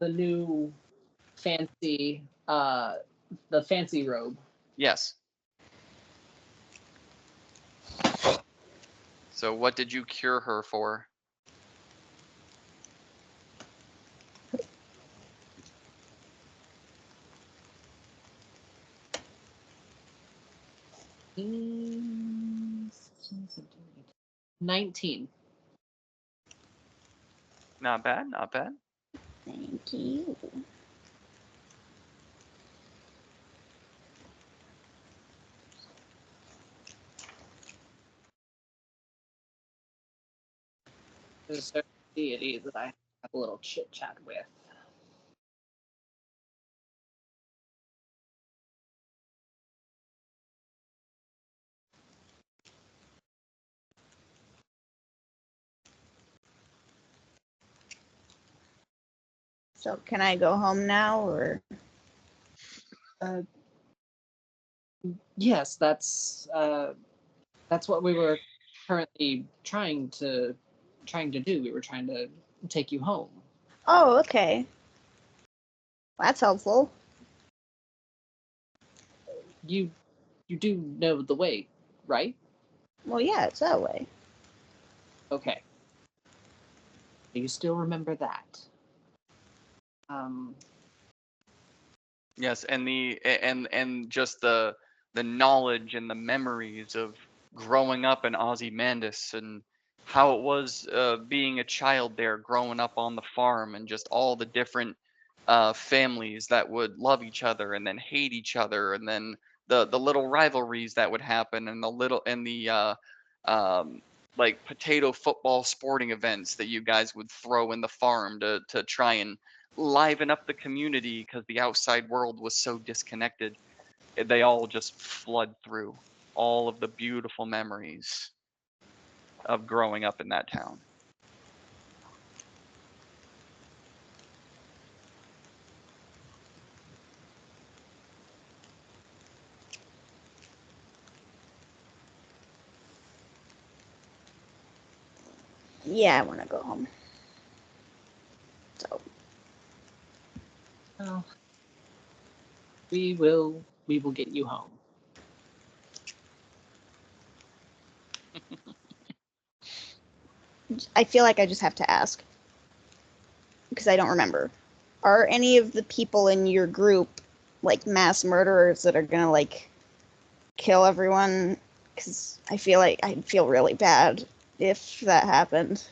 new fancy the fancy robe. Yes. So what did you cure her for? Mm, 19. Not bad, not bad. Thank you. There's a certain deity that I have a little chit chat with. So can I go home now, or? Yes, that's what we were currently trying to do. We were trying to take you home. Oh, okay. That's helpful. You do know the way, right? Well, yeah, it's that way. Okay. Do you still remember that? Yes, and just the knowledge and the memories of growing up in Ozymandias and how it was being a child there, growing up on the farm, and just all the different families that would love each other and then hate each other, and then the little rivalries that would happen, and the um, like potato football sporting events that you guys would throw in the farm to try and liven up the community because the outside world was so disconnected. They all just flood through all of the beautiful memories of growing up in that town. Yeah, I want to go home. So. Well, we will get you home. I feel like I just have to ask because I don't remember. Are any of the people in your group like mass murderers that are gonna like kill everyone. Because I feel like I'd feel really bad if that happened.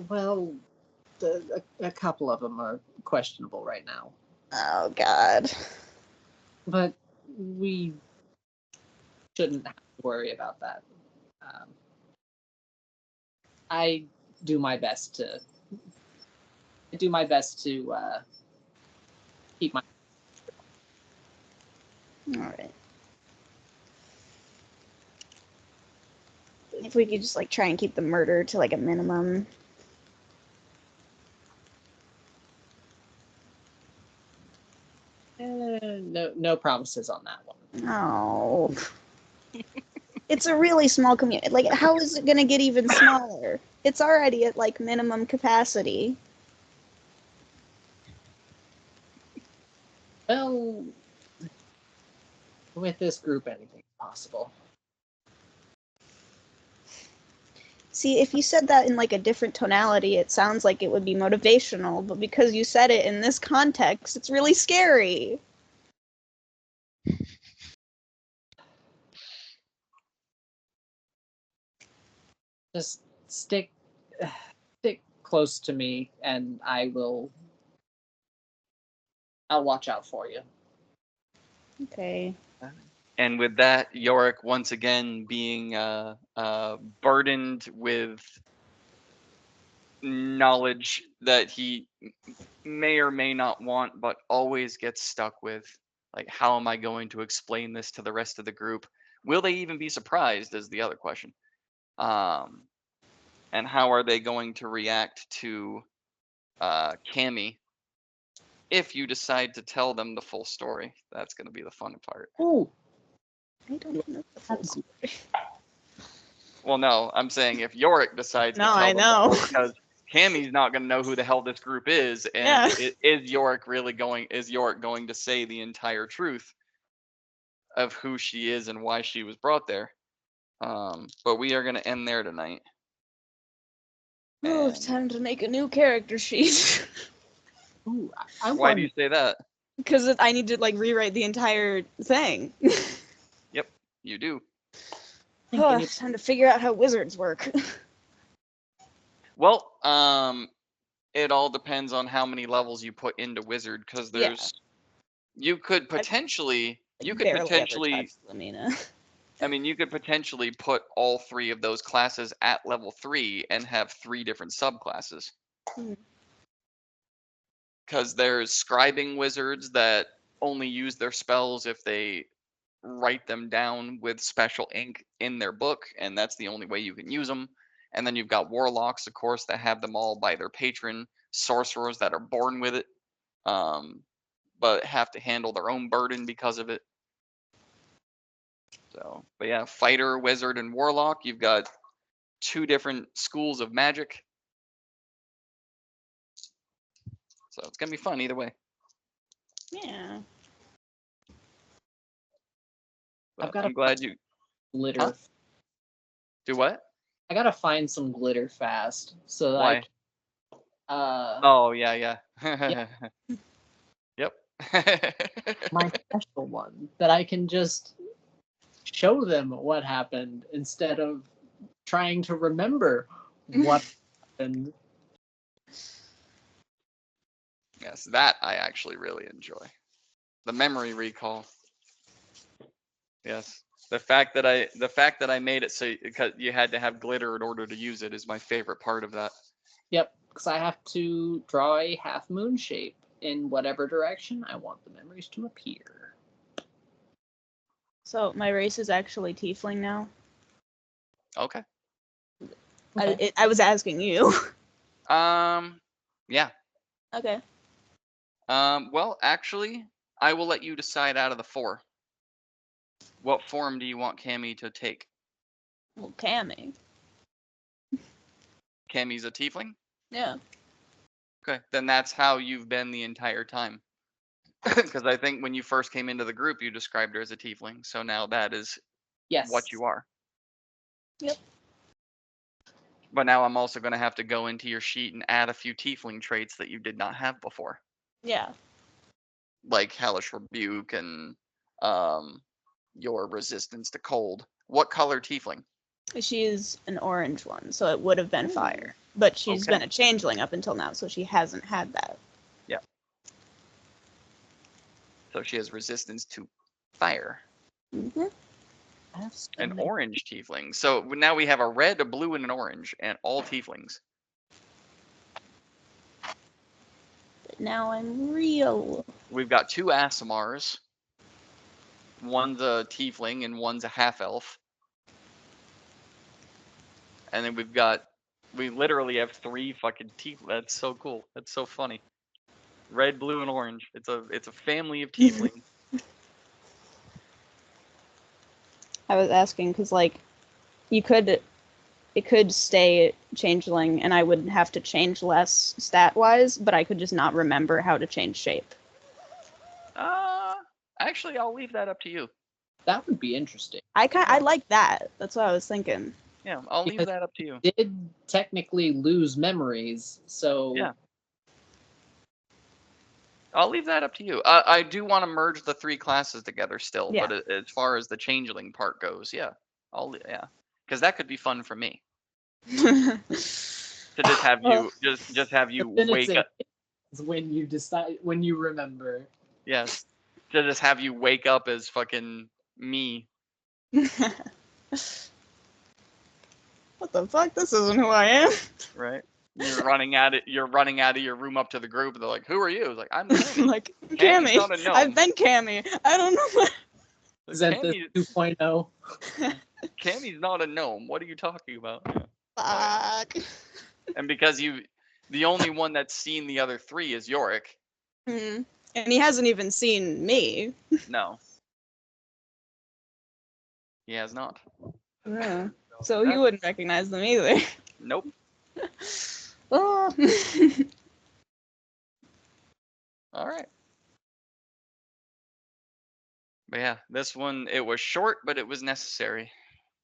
Well, a couple of them are questionable right now, Oh God. but we shouldn't have to worry about that. Um, I do my best to keep my. All right. If we could just like try and keep the murder to like a minimum. No promises on that one. Oh. It's a really small community. Like, how is it gonna get even smaller? It's already at like minimum capacity. Well, with this group, anything's possible. See, if you said that in like a different tonality, it sounds like it would be motivational, but because you said it in this context, it's really scary. Just stick close to me, and I'll watch out for you. Okay. And with that, Yorick once again being burdened with knowledge that he may or may not want, but always gets stuck with. Like, how am I going to explain this to the rest of the group? Will they even be surprised? Is the other question. And how are they going to react to Cammy if you decide to tell them the full story? That's going to be the fun part. Ooh, I don't know the full That's- story. Well, no, I'm saying if Yorick decides No, to tell I them the know. full, because Cammy's not going to know who the hell this group is, and Yeah. is Yorick going to say the entire truth of who she is and why she was brought there? But we are going to end there tonight. Oh, it's time to make a new character sheet. ooh, I Why want. do you say that? Because I need to like rewrite the entire thing. Yep, you do. think Oh, any- it's time to figure out how wizards work. Well, it all depends on how many levels you put into wizard, because Yeah. there's you could potentially Barely ever touched Lamina. I mean, you could potentially put all three of those classes at level 3 and have 3 different subclasses. Hmm. Because there's scribing wizards that only use their spells if they write them down with special ink in their book, and that's the only way you can use them. And then you've got warlocks, of course, that have them all by their patron, sorcerers that are born with it, but have to handle their own burden because of it. So, but yeah, fighter, wizard, and warlock, you've got 2 different schools of magic. So it's gonna be fun either way. Yeah. But gotta I'm glad you glitter. Huh? do what? I gotta find some glitter fast so that Why? I Oh yeah. Yep. my special one that I can just show them what happened instead of trying to remember what happened. Yes, that I actually really enjoy. The memory recall. Yes. The fact that I made it so because you had to have glitter in order to use it is my favorite part of that. Yep, because I have to draw a half moon shape in whatever direction I want the memories to appear. So my race is actually tiefling now. Okay. Okay. I was asking you. Yeah. Okay. Well, actually, I will let you decide out of the 4. What form do you want Cammy to take? Well, Cammy. Cammy's a tiefling? Yeah. Okay, then that's how you've been the entire time. Because I think when you first came into the group, you described her as a tiefling. So now that is Yes. what you are. Yep. But now I'm also going to have to go into your sheet and add a few tiefling traits that you did not have before, Yeah. like Hellish Rebuke and your resistance to cold. What color tiefling? She's an orange one, so it would have been Ooh. fire. But she's Okay. been a changeling up until now, so she hasn't had that. So she has resistance to fire. Mm-hmm. An orange tiefling. So now we have a red, a blue, and an orange, and all tieflings. But now I'm real. We've got 2 Asimars. One's a tiefling and one's a half elf. And then we literally have 3 fucking tieflings. That's so cool. That's so funny. Red, blue, and orange. It's a family of tieflings. I was asking because, like, it could stay changeling, and I would have to change less stat-wise, but I could just not remember how to change shape. Actually, I'll leave that up to you. That would be interesting. I like that. That's what I was thinking. Yeah, I'll leave Because that up to you. Did technically lose memories, so Yeah. I'll leave that up to you. I do want to merge the 3 classes together still, Yeah. but as far as the changeling part goes, yeah, because that could be fun for me to just have you just have you wake up. is when you decide, when you remember. Yes, to just have you wake up as fucking me. What the fuck? This isn't who I am. Right? You're running out of your room up to the group, and they're like, "Who are you?" It's like, "I'm Cammy." Like, Cammy's Cammy. not a gnome. I've been Cammy. I don't know what. Is that the Cammy- 2.0? Cammy's not a gnome. What are you talking about? Fuck. And because the only one that's seen the other 3 is Yorick. Mhm. And he hasn't even seen me. No. He has not. Yeah. So he wouldn't recognize them either. Nope. Oh. All right. But yeah, this one, it was short, but it was necessary.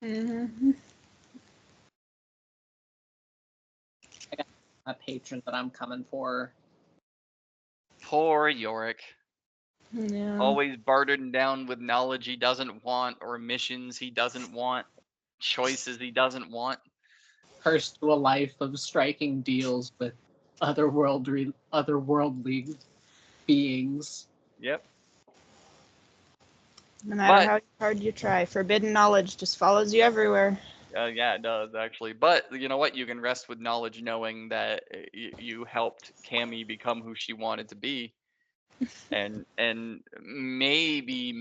Mm-hmm. A patron that I'm coming for. Poor Yorick. Yeah. Always bartered down with knowledge he doesn't want, or missions he doesn't want, choices he doesn't want. Cursed to a life of striking deals with otherworldly beings. Yep. No matter how hard you try, forbidden knowledge just follows you everywhere. Yeah, it does actually. But you know what? You can rest with knowledge, knowing that you helped Cammy become who she wanted to be, and maybe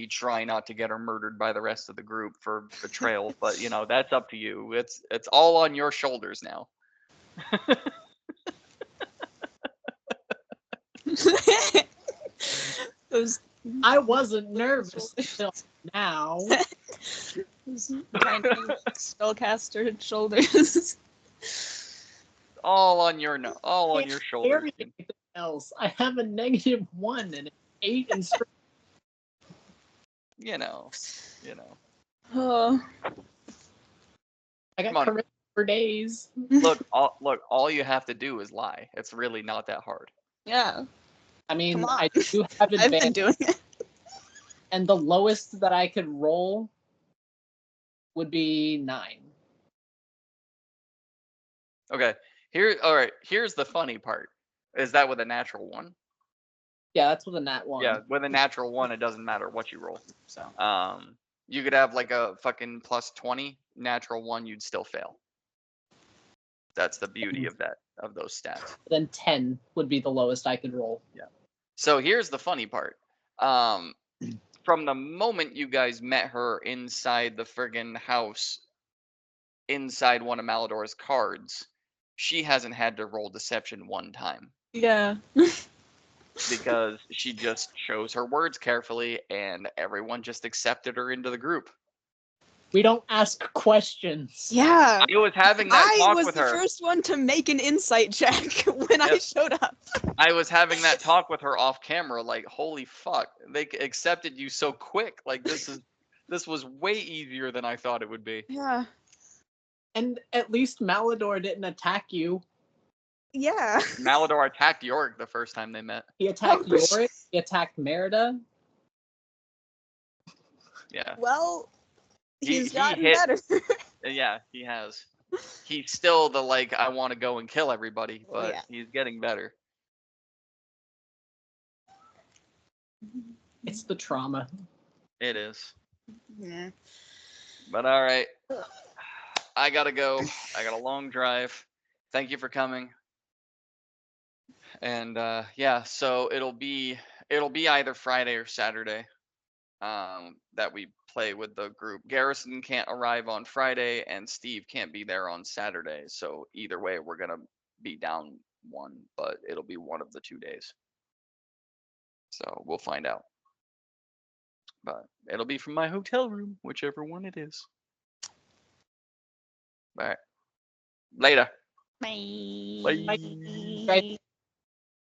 try not to get her murdered by the rest of the group for betrayal. But you know, that's up to you. It's all on your shoulders now. Those I wasn't nervous until now. tiny spellcaster shoulders. All on your shoulders. Everything else, I have a -1 and an 8 in strength. You know. Oh. I got Come on. charisma for days. Look, all you have to do is lie. It's really not that hard. Yeah. I mean, Come on. I do have I've been advantage, doing it. and the lowest that I could roll would be 9. Okay. Here's the funny part. Is that with a natural 1? Yeah, that's with a nat 1. Yeah, with a natural 1, it doesn't matter what you roll. So You could have like a fucking plus 20, natural 1, you'd still fail. That's the beauty of those stats. then 10 would be the lowest I could roll. Yeah. So here's the funny part. From the moment you guys met her inside the friggin' house, inside one of Malador's cards, she hasn't had to roll deception 1 time. Yeah. Because she just chose her words carefully and everyone just accepted her into the group. We don't ask questions. Yeah. I was having that I talk was with the her. first one to make an insight check when I showed up. I was having that talk with her off camera, like, holy fuck, they accepted you so quick. Like, this was way easier than I thought it would be. Yeah. And at least Malador didn't attack you. Yeah. Malador attacked Yorick the first time they met. He attacked Oh, for Yorick. He attacked Merida. Yeah. Well, He he's gotten hit- better. Yeah, he has. He's still the like I want to go and kill everybody, Oh, but yeah. he's getting better. It's the trauma. It is. Yeah. But all right. I gotta go. I got a long drive. Thank you for coming. And yeah, so it'll be either Friday or Saturday that we play with the group. Garrison can't arrive on Friday and Steve can't be there on Saturday. So either way, we're gonna be down one, but it'll be one of the 2 days. So we'll find out. But it'll be from my hotel room, whichever one it is. All right. Later. Bye. Bye. Right.